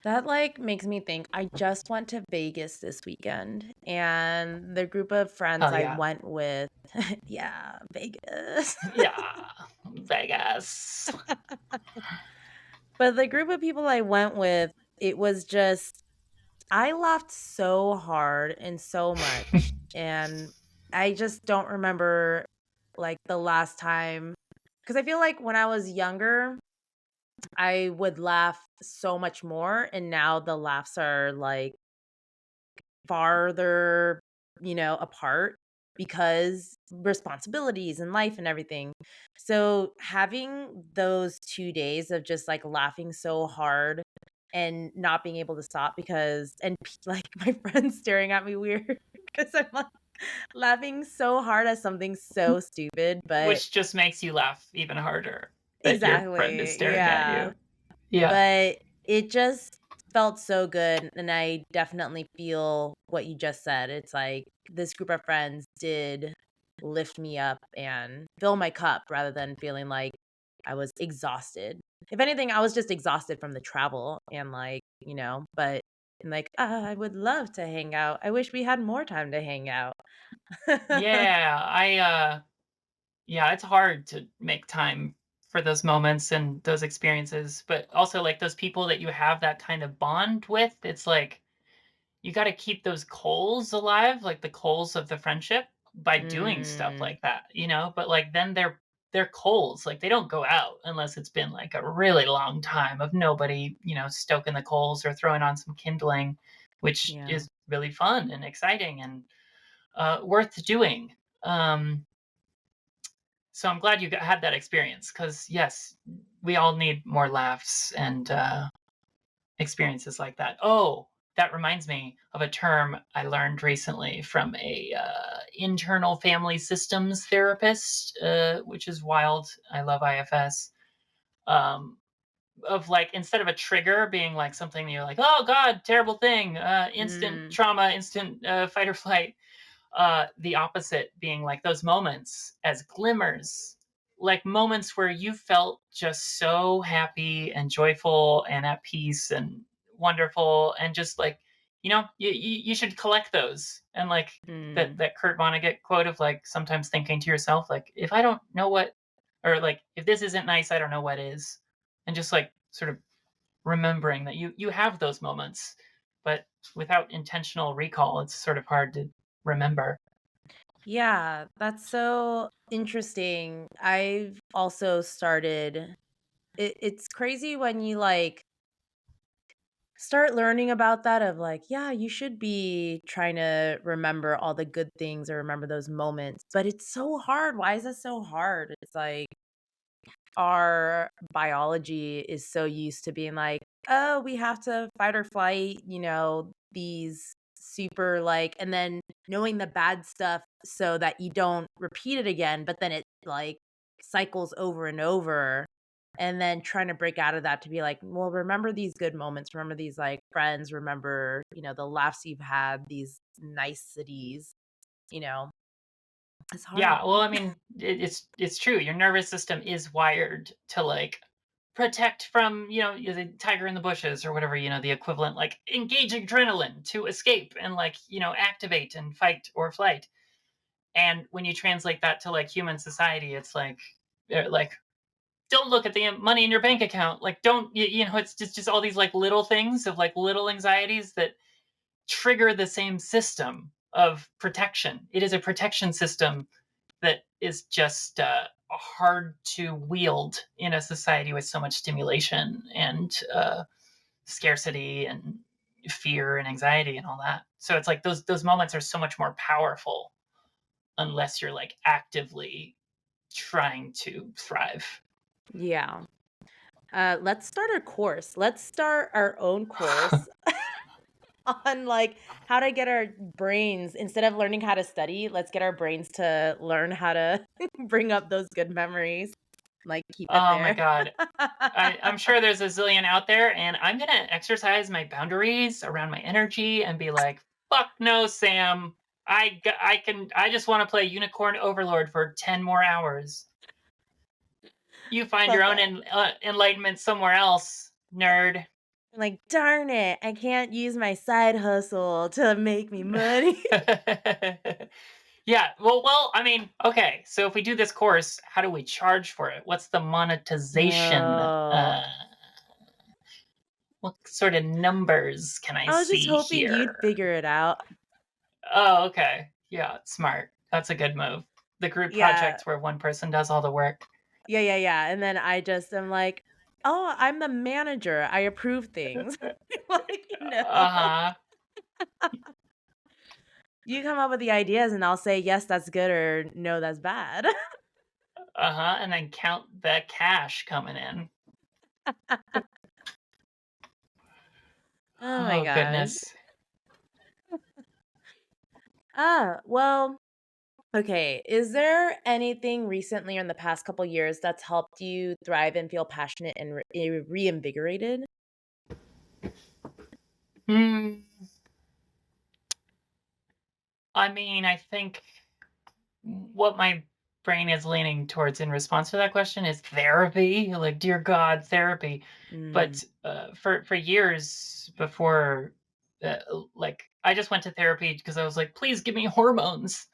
That, like, makes me think I just went to Vegas this weekend, and the group of friends Oh I yeah. went with yeah, Vegas. Yeah, Vegas. But the group of people I went with, it was just I laughed so hard and so much, and I just don't remember, like, the last time, because I feel like when I was younger, I would laugh so much more, and now the laughs are, like, farther, apart because responsibilities and life and everything. So having those 2 days of just, like, laughing so hard and not being able to stop because like, my friends staring at me weird because 'cause I'm, like, laughing so hard at something so stupid, but Which just makes you laugh even harder that your friend is exactly, staring at yeah. you. Yeah. But it just felt so good, and I definitely feel what you just said. It's like this group of friends did lift me up and fill my cup rather than feeling like I was exhausted. If anything, I was just exhausted from the travel and but like, I would love to hang out. I wish we had more time to hang out." Yeah, yeah, it's hard to make time for those moments and those experiences, but also like those people that you have that kind of bond with, it's like you got to keep those coals alive, like the coals of the friendship, by doing stuff Mm, like that, but like then they're coals, like they don't go out unless it's been like a really long time of nobody stoking the coals or throwing on some kindling, which Yeah. is really fun and exciting and worth doing. Um, so I'm glad you had that experience because, yes, we all need more laughs and experiences like that. Oh, that reminds me of a term I learned recently from a internal family systems therapist, which is wild. I love IFS. Um, of like instead of a trigger being like something you're like, oh God, terrible thing, instant Mm, trauma, instant fight or flight, the opposite being like those moments as glimmers, like moments where you felt just so happy and joyful and at peace and wonderful and just like, you should collect those. And like mm. that Kurt Vonnegut quote of like sometimes thinking to yourself like, if I don't know what, or like if this isn't nice, I don't know what is. And just like sort of remembering that you have those moments, but without intentional recall it's sort of hard to remember. Yeah, that's so interesting. I've also started it's crazy when you like start learning about that of like, yeah, you should be trying to remember all the good things or remember those moments, but it's so hard. Why is it so hard? It's like our biology is so used to being like, oh, we have to fight or flight, these super like, and then knowing the bad stuff so that you don't repeat it again, but then it like cycles over and over. And then trying to break out of that to be like, well, remember these good moments, remember these like friends, remember, the laughs you've had, these niceties, you know, it's hard. Yeah, well, I mean, it's true. Your nervous system is wired to like protect from, the tiger in the bushes or whatever, the equivalent, like engage adrenaline to escape and like, activate and fight or flight. And when you translate that to like human society, it's like don't look at the money in your bank account. Like don't it's just all these like little things of like little anxieties that trigger the same system of protection. It is a protection system that is just hard to wield in a society with so much stimulation and scarcity and fear and anxiety and all that. So it's like those moments are so much more powerful unless you're like actively trying to thrive. Yeah. Let's start a course. Let's start our own course on like how to get our brains instead of learning how to study, let's get our brains to learn how to bring up those good memories, like keep it Oh my there. god. I'm sure there's a zillion out there, and I'm gonna exercise my boundaries around my energy and be like, "Fuck no, Sam. I just want to play Unicorn Overlord for 10 more hours. You find your Love own that. enlightenment somewhere else, nerd." Like, darn it, I can't use my side hustle to make me money. Yeah, well, I mean, okay. So if we do this course, how do we charge for it? What's the monetization? Oh, What sort of numbers can I I was just see hoping you'd here? figure it out. Oh, okay. Yeah, smart. That's a good move. The group Yeah. projects where one person does all the work. Yeah, yeah, yeah, and then I just am like, "Oh, I'm the manager, I approve things." Like, Uh-huh. you come up with the ideas and I'll say, "Yes, that's good," or "No, that's bad." Uh-huh. And then count the cash coming in. Oh my Oh, gosh. goodness. Well, okay, is there anything recently or in the past couple years that's helped you thrive and feel passionate and reinvigorated? Hmm. I mean, I think what my brain is leaning towards in response to that question is therapy. Like, dear God, therapy. Mm. But for years before, uh, like, I just went to therapy because I was like, please give me hormones.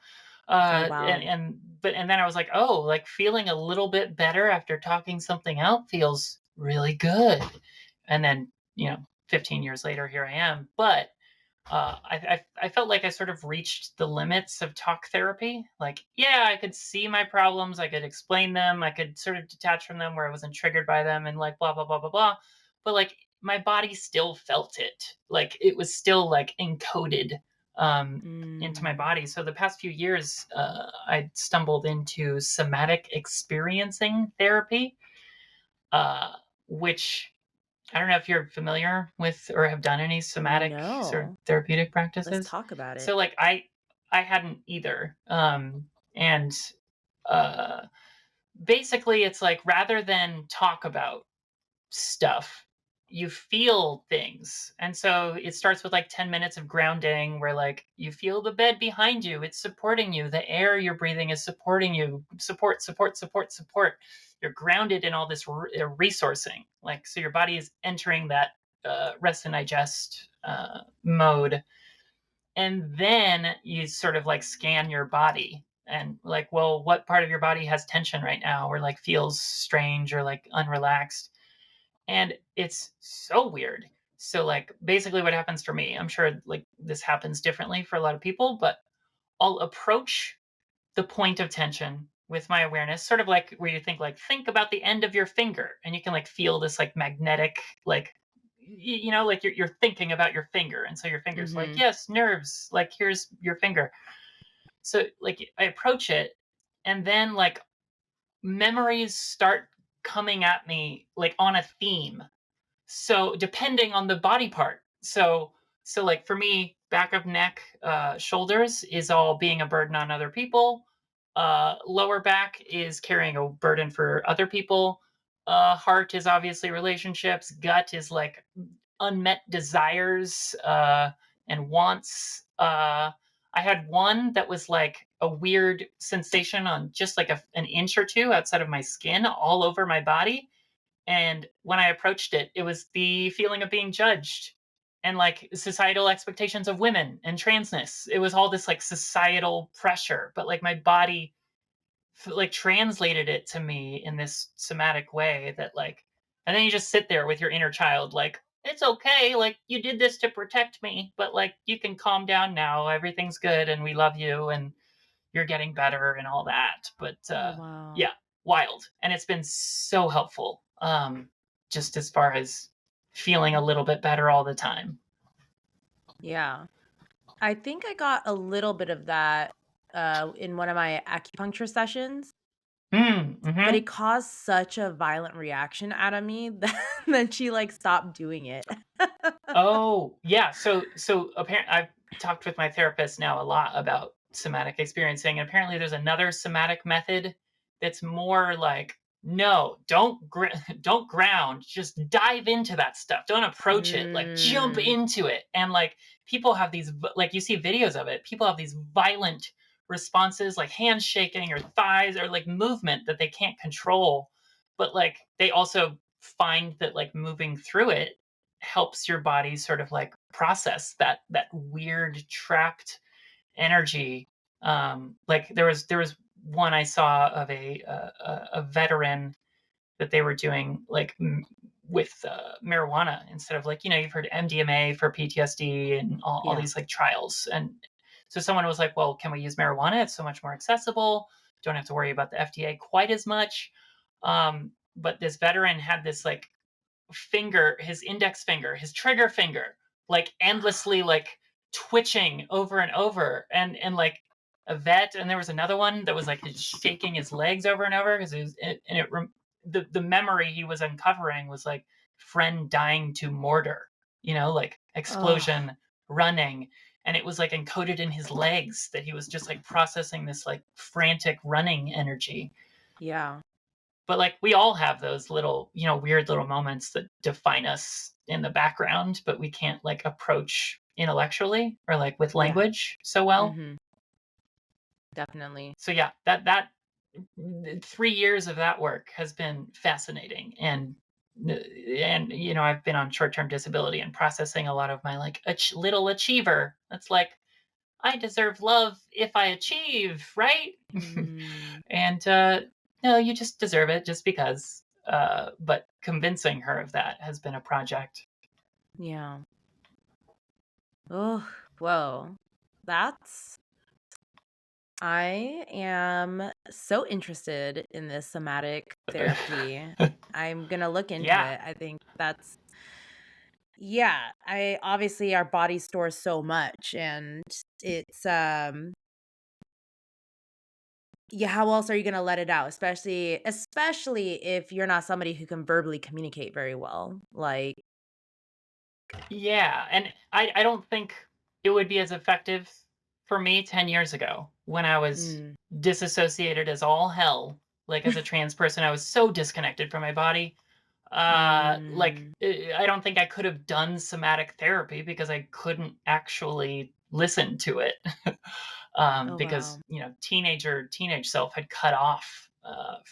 Oh, wow. And then I was like, oh, like feeling a little bit better after talking something out feels really good. And then 15 years later, here I am. But I felt like I sort of reached the limits of talk therapy. Like, yeah, I could see my problems, I could explain them, I could sort of detach from them where I wasn't triggered by them, and like blah blah blah blah blah. But like, my body still felt it. Like it was still like encoded um, into my Mm. body. So the past few years, I stumbled into somatic experiencing therapy, uh, which I don't know if you're familiar with or have done any somatic sort of No. therapeutic Let's practices. talk about it. So like I hadn't either. And uh basically it's like rather than talk about stuff, you feel things. And so it starts with like 10 minutes of grounding where like you feel the bed behind you, it's supporting you, the air you're breathing is supporting you, support. You're grounded in all this resourcing, like so your body is entering that rest and digest mode. And then you sort of like scan your body and like, well, what part of your body has tension right now or like feels strange or like unrelaxed? And it's so weird. So like basically what happens for me, I'm sure like this happens differently for a lot of people, but I'll approach the point of tension with my awareness, sort of like where you think about the end of your finger and you can like feel this like magnetic like like you're thinking about your finger and so your finger's like, Mhm. yes, nerves, like here's your finger. So like I approach it and then like memories start coming at me like on a theme, so depending on the body part. So like for me, back of neck, shoulders is all being a burden on other people. Lower back is carrying a burden for other people. Heart is obviously relationships. Gut is like unmet desires and wants. I had one that was like a weird sensation on just like an inch or two outside of my skin, all over my body. And when I approached it, it was the feeling of being judged and like societal expectations of women and transness. It was all this like societal pressure, but like my body like translated it to me in this somatic way that like, and then you just sit there with your inner child, like, it's okay. Like you did this to protect me, but like you can calm down now. Everything's good and we love you and you're getting better and all that. But Oh, wow. yeah, wild. And it's been so helpful. Just as far as feeling a little bit better all the time. Yeah. I think I got a little bit of that, in one of my acupuncture sessions, but Mm-hmm. it caused such a violent reaction out of me that she, like, stopped doing it. Oh, yeah. So apparently, I've talked with my therapist now a lot about somatic experiencing, and apparently, there's another somatic method that's more like, no, don't ground, just dive into that stuff. Don't approach it, like jump Mm. into it. And like people have these, like you see videos of it. People have these violent responses, like hands shaking or thighs or like movement that they can't control. But like they also find that like moving through it helps your body sort of like process that weird trapped energy. Like there was one I saw of a veteran that they were doing like with marijuana instead of like you've heard MDMA for PTSD and all Yeah. these like trials. And so someone was like, well, can we use marijuana? It's so much more accessible, don't have to worry about the FDA quite as much. But this veteran had this like finger, his index finger, his trigger finger, like endlessly like twitching over and over, and like a vet. And there was another one that was like shaking his legs over and over because the memory he was uncovering was like friend dying to mortar, like Oh, explosion, running. And it was like encoded in his legs that he was just like processing this like frantic running energy. yeah. But like we all have those little weird little moments that define us in the background, but we can't like approach intellectually or like with Yeah. language so well. Mhm. Definitely. So yeah, that 3 years of that work has been fascinating. And I've been on short-term disability and processing a lot of my like little achiever that's like, I deserve love if I achieve, right? Mm. And no, you just deserve it just because. But convincing her of that has been a project. Yeah. Oh, whoa. That's I am so interested in this somatic therapy. I'm gonna look into Yeah. it. I think that's Yeah, I obviously our body stores so much and it's yeah, how else are you gonna let it out? Especially if you're not somebody who can verbally communicate very well. Like, Yeah, and I don't think it would be as effective for me 10 years ago when I was mm, disassociated as all hell. Like, as a trans person, I was so disconnected from my body. mm. I don't think I could have done somatic therapy because I couldn't actually listen to it. Oh Because, wow. teenage self had cut off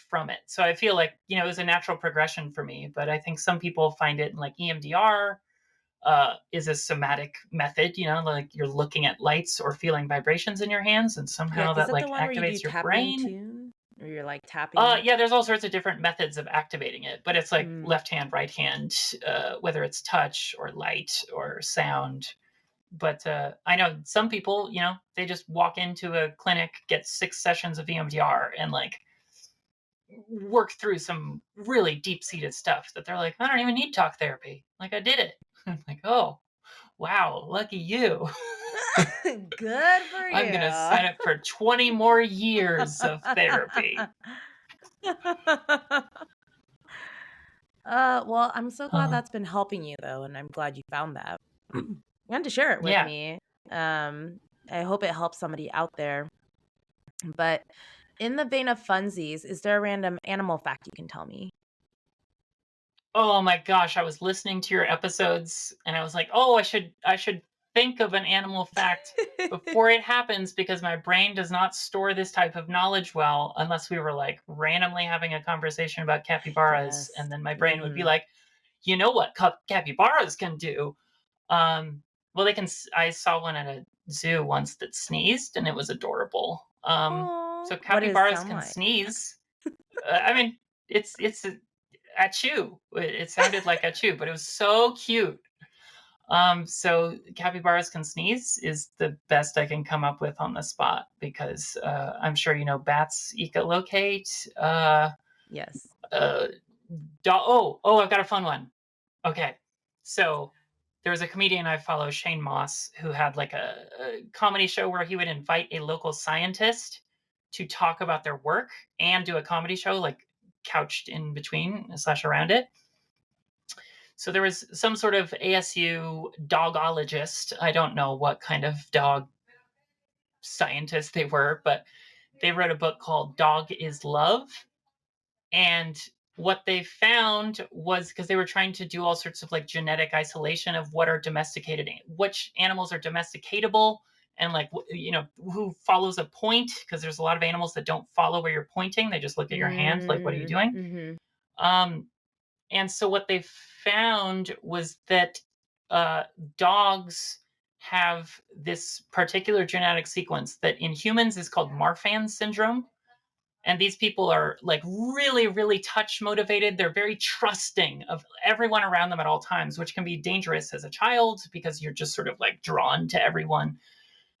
from it. So I feel like, it was a natural progression for me, but I think some people find it in like EMDR is a somatic method, like you're looking at lights or feeling vibrations in your hands, and Yeah, somehow is that that the like one where you do activates your tapping brain. too? Or you're like tapping? Yeah, there's all sorts of different methods of activating it, but it's like Mm. left hand, right hand, whether it's touch or light or sound. But I know some people, they just walk into a clinic, get 6 sessions of EMDR, and like work through some really deep seated stuff that they're like, I don't even need talk therapy. Like I did it. I'm like, oh, wow, lucky you. Good for I'm going to you. sign up for 20 more years of therapy. Well, I'm so glad Uh, that's been helping you though, and I'm glad you found that. And to share it with yeah. me. Um, I hope it helps somebody out there. But in the vein of funsies, is there a random animal fact you can tell me? Oh my gosh, I was listening to your episodes and I was like, "Oh, I should think of an animal fact before it happens because my brain does not store this type of knowledge well unless we were like randomly having a conversation about capybaras Yes. and then my brain would be Mhm. like, "You know what capybaras can do?" Um well they can I saw one at a zoo once that sneezed and it was adorable. Oh, So what does it capybaras sound can like? sneeze. I mean, it's achoo. It sounded like achoo, but it was so cute. So capybaras can sneeze is the best I can come up with on the spot because I'm sure bats echolocate. Yes. Uh, oh, I've got a fun one. Okay, so there was a comedian I follow, Shane Moss, who had like a comedy show where he would invite a local scientist to talk about their work and do a comedy show, like couched in between slash around it. So there was some sort of ASU dogologist. I don't know what kind of dog scientist they were, but they wrote a book called Dog is Love. And what they found was because they were trying to do all sorts of like genetic isolation of what are domesticated, which animals are domesticatable, and like who follows a point, because there's a lot of animals that don't follow where you're pointing, they just look at your hand like, what are you Mm, doing? mhm. um and so what they found was that uh, dogs have this particular genetic sequence that in humans is called Marfan syndrome. And these people are like really, really touch motivated. They're very trusting of everyone around them at all times, which can be dangerous as a child because you're just sort of like drawn to everyone.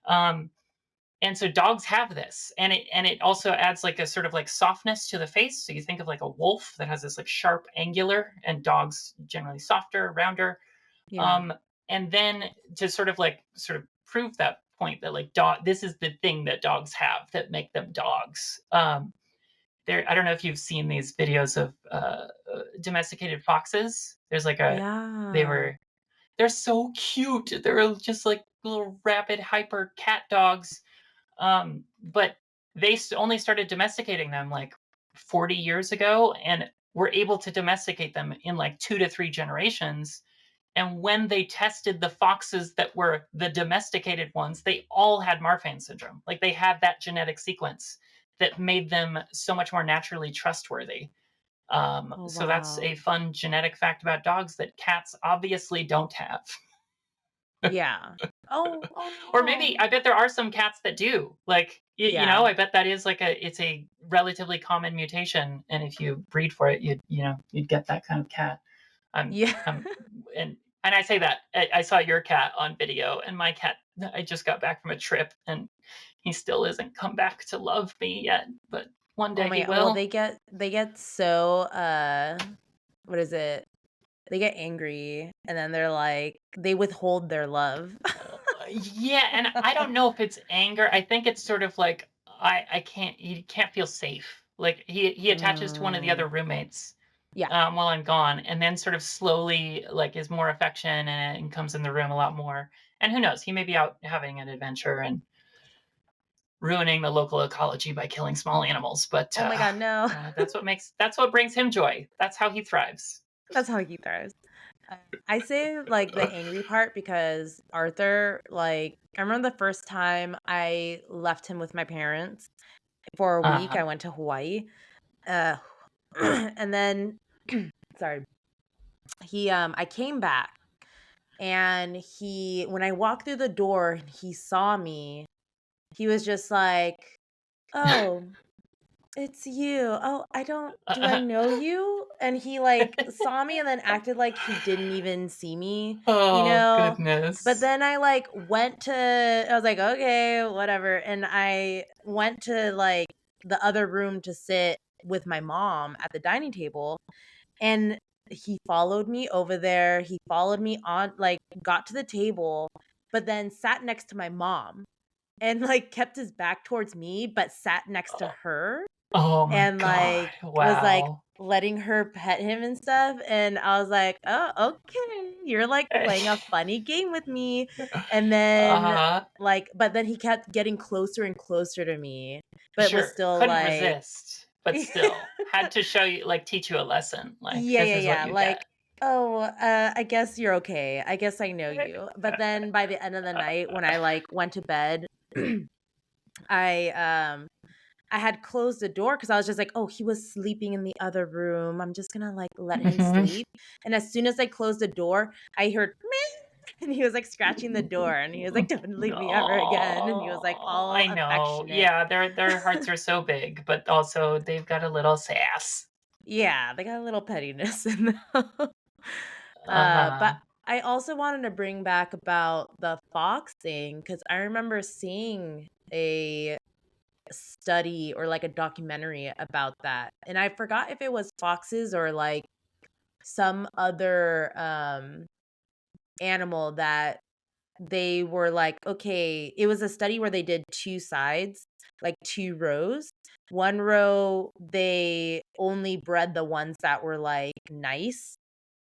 Um, and so dogs have this, and it also adds like a sort of like softness to the face. So you think of like a wolf that has this like sharp angular, and dogs generally softer, rounder. Yeah. um and then to sort of prove that point that like dog this is the thing that dogs have that make them dogs. There, I don't know if you've seen these videos of domesticated foxes. There's like a they Yeah. were they're so cute. They're just like little rapid hyper cat dogs. But they only started domesticating them like 40 years ago, and were able to domesticate them in like 2 to 3 generations. And when they tested the foxes that were the domesticated ones, they all had Marfan syndrome. Like they had that genetic sequence that made them so much more naturally trustworthy. Oh, So that's wow. a fun genetic fact about dogs that cats obviously don't have. Yeah. Oh, Or maybe oh. I bet there are some cats that do. Like Yeah. I bet that is like it's a relatively common mutation, and if you breed for it, you'd get that kind of cat. I'm Yeah. I'm and I say that I saw your cat on video, and my cat. I just got back from a trip, and he still isn't come back to love me yet. But one Oh day he my well, will. they get so, what is it? They get angry and then they're like they withhold their love. Yeah, and I don't know if it's anger. I think it's sort of like I can't he can't feel safe. Like he attaches to one of the Mm. other roommates Yeah. while I'm gone, and then sort of slowly like is more affection and comes in the room a lot more. And who knows? He may be out having an adventure and ruining the local ecology by killing small animals. But Oh my god, no. that's what brings him joy. That's how he thrives. That's how he thrives. I say, like, the angry part because Arthur, like I remember the first time I left him with my parents for a week, Uh I went to Hawaii, uh, and then sorry, I came back, and when I walked through the door and he saw me, he was just like, "Oh, it's you. Oh, do I know you?" And he, like, saw me and then acted like he didn't even see me, you oh know? But goodness. then I was like, "Okay, whatever." And I went to, like, the other room to sit with my mom at the dining table, and he followed me over there. He followed me on, like, got to the table, but then sat next to my mom and, like, kept his back towards me, but sat next to Oh, her oh my and, god. like, was, like, Wow. letting her pet him and stuff, and I was like, "Oh, okay. You're, like, playing a funny game with me." And then, Uh-huh. but then he kept getting closer and closer to me, but was Sure. still Couldn't like resist, but still had to show you like teach you a lesson. Like Yeah, this yeah, is what yeah, you like, get. "Oh, I guess you're okay. I guess I know you." But then by the end of the night when I, like, went to bed, I, I had closed the door because I was just like, "Oh, he was sleeping in the other room. I'm just gonna, like, let him Mhm. sleep." And as soon as I closed the door, I heard, "Meow," and he was, like, scratching the door, and he was like, "Don't leave me ever again," and he was, like, Oh, all I know. affectionate. Yeah, their hearts are so big, but also they've got a little sass. Yeah, they got a little pettiness in them. But Uh-huh. I also wanted to bring back about the fox thing because I remember seeing a study or, like, a documentary about that, and I forgot if it was foxes or, like, some other, animal that they were like, okay, it was a study where they did 2 sides, like 2 rows. One row, they only bred the ones that were, like, nice,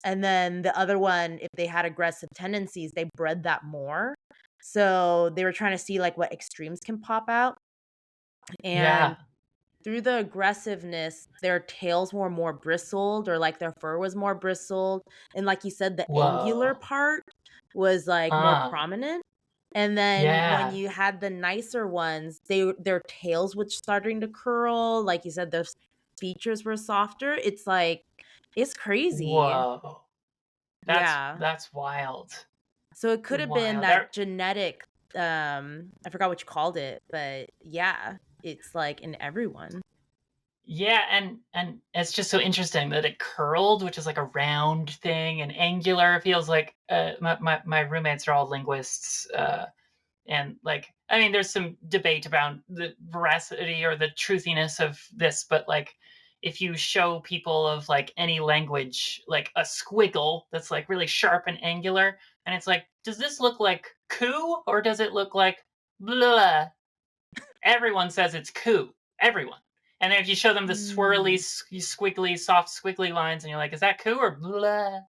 and then the other one, if they had aggressive tendencies, they bred that more. So, they were trying to see, like, what extremes can pop out, and Yeah. through the aggressiveness, their tails were more bristled or, like, their fur was more bristled, and like you said, the angular Whoa. part was, like, more prominent, and then when Yeah. you had the nicer ones, their tails was starting to curl, like you said, their features were softer. It's like it's crazy. Whoa. Yeah. That's wild. So it could have been Wild. that genetic, I forgot what you called it, but yeah, it's, like, in everyone. Yeah, and it's just so interesting that it curled, which is like a round thing, and angular feels like my roommates are all linguists, and like I mean, there's some debate about the veracity or the truthiness of this, but like if you show people of like any language like a squiggle that's like really sharp and angular, and it's like, does this look like coo or does it look like blah? Everyone says it's "coup." Everyone. And then if you show them the swirly, Mm. squiggly, soft, squiggly lines, and you're like, "Is that "coup" or blah?"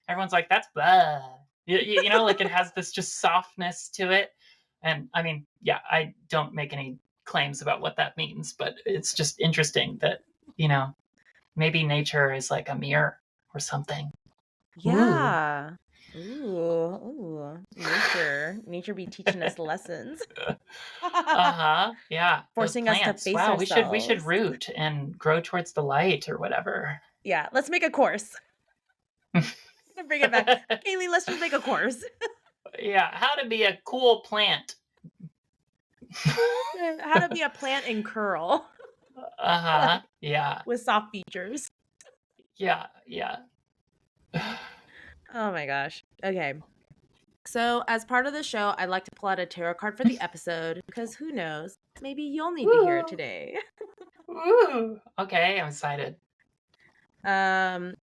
Everyone's like, "That's blah." You know, like it has this just softness to it. And I mean, yeah, I don't make any claims about what that means, but it's just interesting that you know maybe nature is like a mirror or something. Ooh. Yeah. Nature be teaching us lessons. Uh-huh. Yeah, those Forcing us to plants. face Wow, we should ourselves. root and grow towards the light or whatever. Yeah, let's make a course. Gonna bring it back. Kaylee, let's just make a course. Yeah, how to be a cool plant. How to be a plant in curl, Uh-huh. like, Yeah. with soft features. Yeah, yeah. Oh my gosh. Okay. So, as part of the show, I'd like to pull out a tarot card for the episode because who knows? Maybe you'll need to hear it Woo! today. Woo! Okay, I'm excited.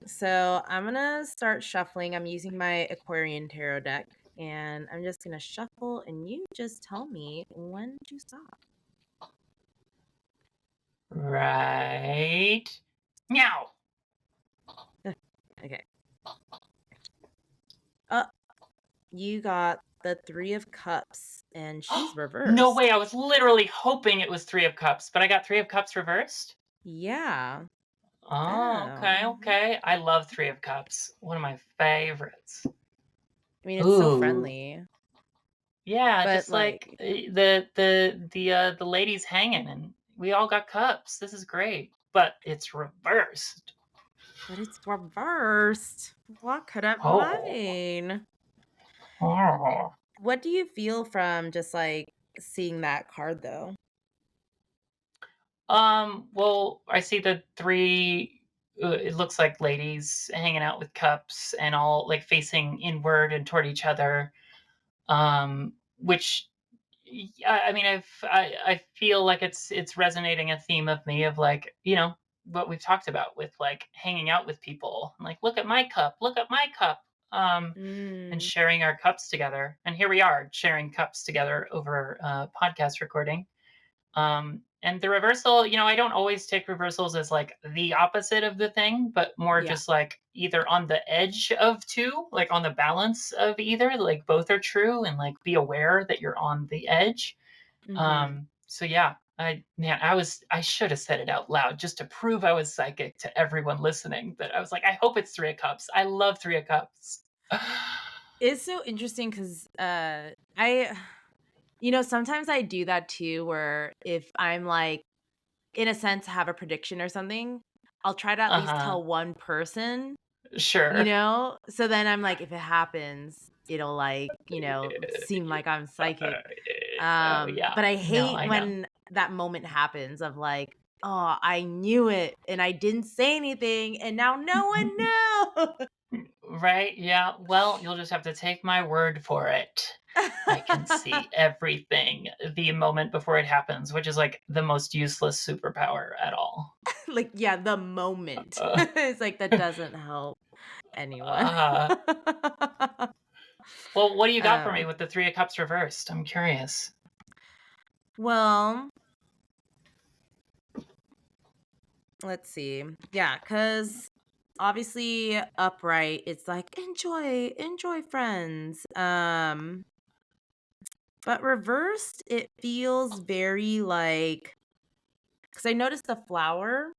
So I'm gonna start shuffling. I'm using my Aquarian tarot deck, and I'm just gonna shuffle, and you just tell me when to stop. Right. Meow. Okay. Uh, you got the Three of Cups, and she's No reversed. way. I was literally hoping it was Three of Cups, but I got Three of Cups reversed. Yeah. Oh, okay, Oh. okay. I love Three of Cups. One of my favorites. I mean, it's so Ooh. friendly, Yeah, but just like like, the ladies hanging and we all got cups. This is great. But it's reversed. but it's reversed. What could it Oh. mean? Oh. What do you feel from just like seeing that card though? Well, I see the three it looks like ladies hanging out with cups and all like facing inward and toward each other. Which I mean, I feel like it's resonating a theme of me of like what we've talked about with like hanging out with people, like look at my cup, and Mm, sharing our cups together. And here we are sharing cups together over podcast recording. And the reversal, I don't always take reversals as like the opposite of the thing, but more yeah. just like either on the edge of two, like on the balance of either, like both are true and like be aware that you're on the edge. Mhm. So yeah, I should have said it out loud just to prove I was psychic to everyone listening. But I was like, I hope it's Three of Cups. I love Three of Cups. It's so interesting because I sometimes I do that too where if I'm, like, in a sense, have a prediction or something, I'll try to at least Uh-huh. tell one person, Sure. So then I'm like, if it happens, it'll, like, seem like I'm psychic. Oh yeah. But I No, hate I know. when that moment happens of like, "Oh, I knew it, and I didn't say anything, and now no one knows." Right? Yeah. Well, you'll just have to take my word for it. I can see everything the moment before it happens, which is like the most useless superpower at all. Like, yeah, the moment. Uh, It's like, that doesn't help anyone. uh, well, what do you got for me Um, with the Three of Cups reversed? I'm curious. well, let's see. Yeah, because obviously upright, it's like, enjoy friends. But reversed, it feels very like, because I noticed the flower,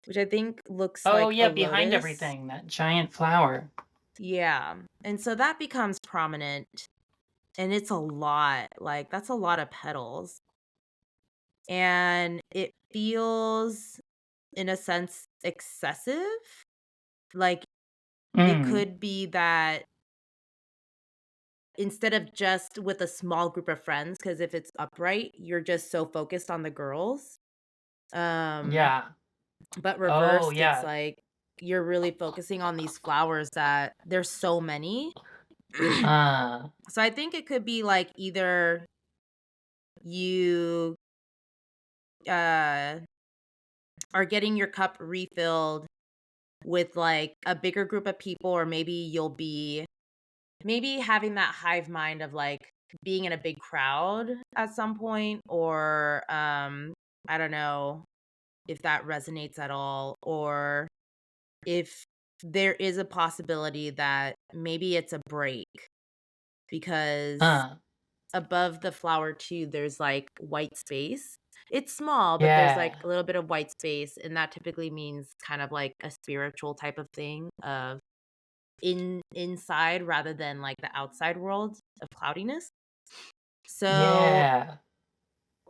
which I think looks Oh, like a yeah, behind lotus. everything, that giant flower. Yeah, and so that becomes prominent, and it's a lot, like, that's a lot of petals, and it feels, in a sense, excessive, like, it Mm, could be that instead of just with a small group of friends, because if it's upright, you're just so focused on the girls, um yeah. but Oh, reversed, it's yeah. like you're really focusing on these flowers that there's so many. Uh, So I think it could be like either you uh are getting your cup refilled with like a bigger group of people, or maybe you'll be maybe having that hive mind of like being in a big crowd at some point, or I don't know if that resonates at all, or if there is a possibility that maybe it's a break because uh, above the flower too, there's like white space. It's small, but there's like yeah. a little bit of white space, and that typically means kind of like a spiritual type of thing of inside rather than like the outside world of cloudiness. So Yeah.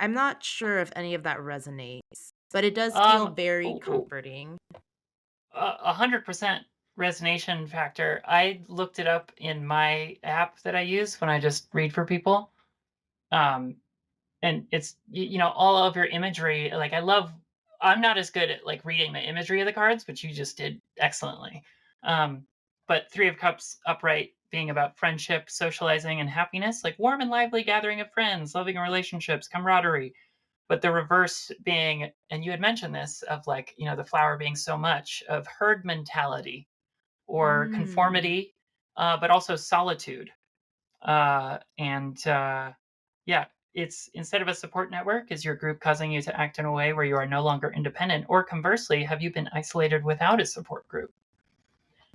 I'm not sure if any of that resonates, but it does feel very Ooh, ooh, comforting. 100% resonation factor. I looked it up in my app that I use when I just read for people. Um, and it's all of your imagery. Like I'm not as good at like reading the imagery of the cards, but you just did excellently. Um, but Three of Cups upright being about friendship, socializing, and happiness, like warm and lively gathering of friends, loving relationships, camaraderie. But the reverse being, and you had mentioned this, of like, the flower being so much of herd mentality or Mm. conformity, but also solitude. And yeah, it's, instead of a support network, is your group causing you to act in a way where you are no longer independent? Or conversely, have you been isolated without a support group?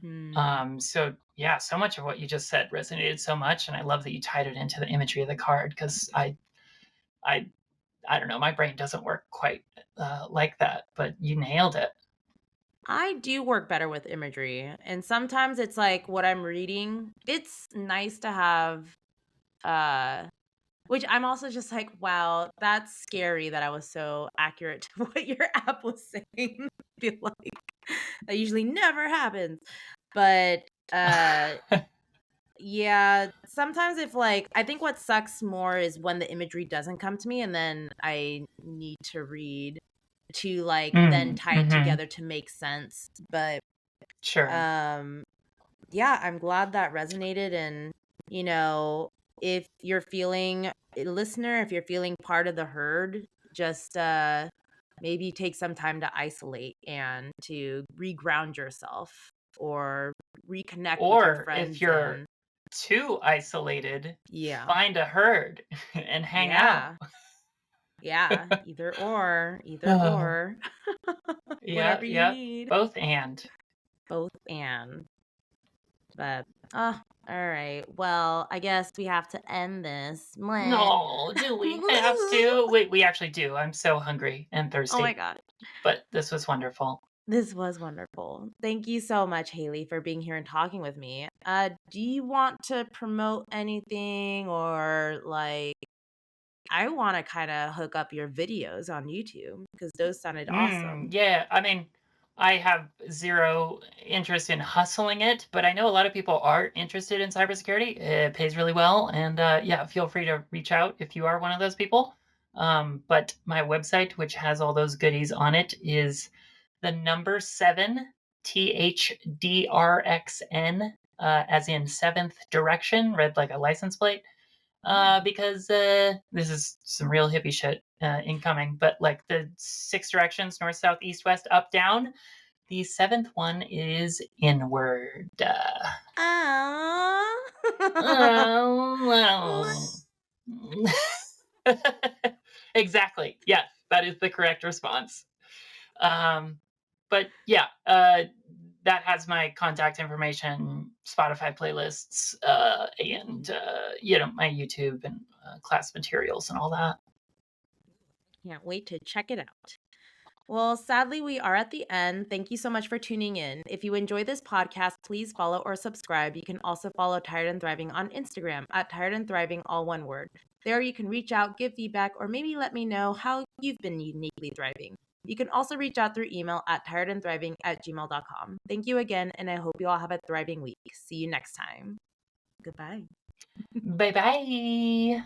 Mm. So yeah, so much of what you just said resonated so much, and I love that you tied it into the imagery of the card, because I, I don't know, my brain doesn't work quite like that, but you nailed it. I do work better with imagery, and sometimes it's like what I'm reading. It's nice to have, uh which I'm also just like, wow, that's scary that I was so accurate to what your app was saying. I feel like that usually never happens. But yeah, sometimes if like I think what sucks more is when the imagery doesn't come to me and then I need to read to like then tie it Mm-hmm. together to make sense. But Sure. um yeah, I'm glad that resonated. And, you know, if you're feeling, listener, if you're feeling part of the herd, just maybe take some time to isolate and to reground yourself or reconnect with your Or if friends. you're And too isolated, yeah, find a herd and hang out. yeah, yeah, either Oh, or, yeah, whatever you yeah, need, both and. both and. But, all right. Well, I guess we have to end this. Mwah. No, do we have to? Wait, we actually do. I'm so hungry and Oh my thirsty, god. but this was wonderful. This was wonderful. Thank you so much, Haley, for being here and talking with me. Do you want to promote anything, or like I want to kind of hook up your videos on YouTube because those sounded awesome. Yeah, I mean, I have zero interest in hustling it, but I know a lot of people are interested in cybersecurity. It pays really well, and yeah, feel free to reach out if you are one of those people. But my website, which has all those goodies on it, is the number seven, THDRXN, as in seventh direction, read like a license plate, Mm. because this is some real hippie shit incoming. But like the six directions, north, south, east, west, up, down, the seventh one is inward. Ah. Oh, well. Exactly. Yes, that is the correct response. Um, but yeah, that has my contact information, Spotify playlists, and my YouTube and class materials and all that. Can't wait to check it out. Well, sadly, we are at the end. Thank you so much for tuning in. If you enjoy this podcast, please follow or subscribe. You can also follow Tired and Thriving on Instagram at Tired and Thriving, all one word. There you can reach out, give feedback, or maybe let me know how you've been uniquely thriving. You can also reach out through email at tiredandthriving@gmail.com. Thank you again, and I hope you all have a thriving week. See you next time. Goodbye. Bye bye.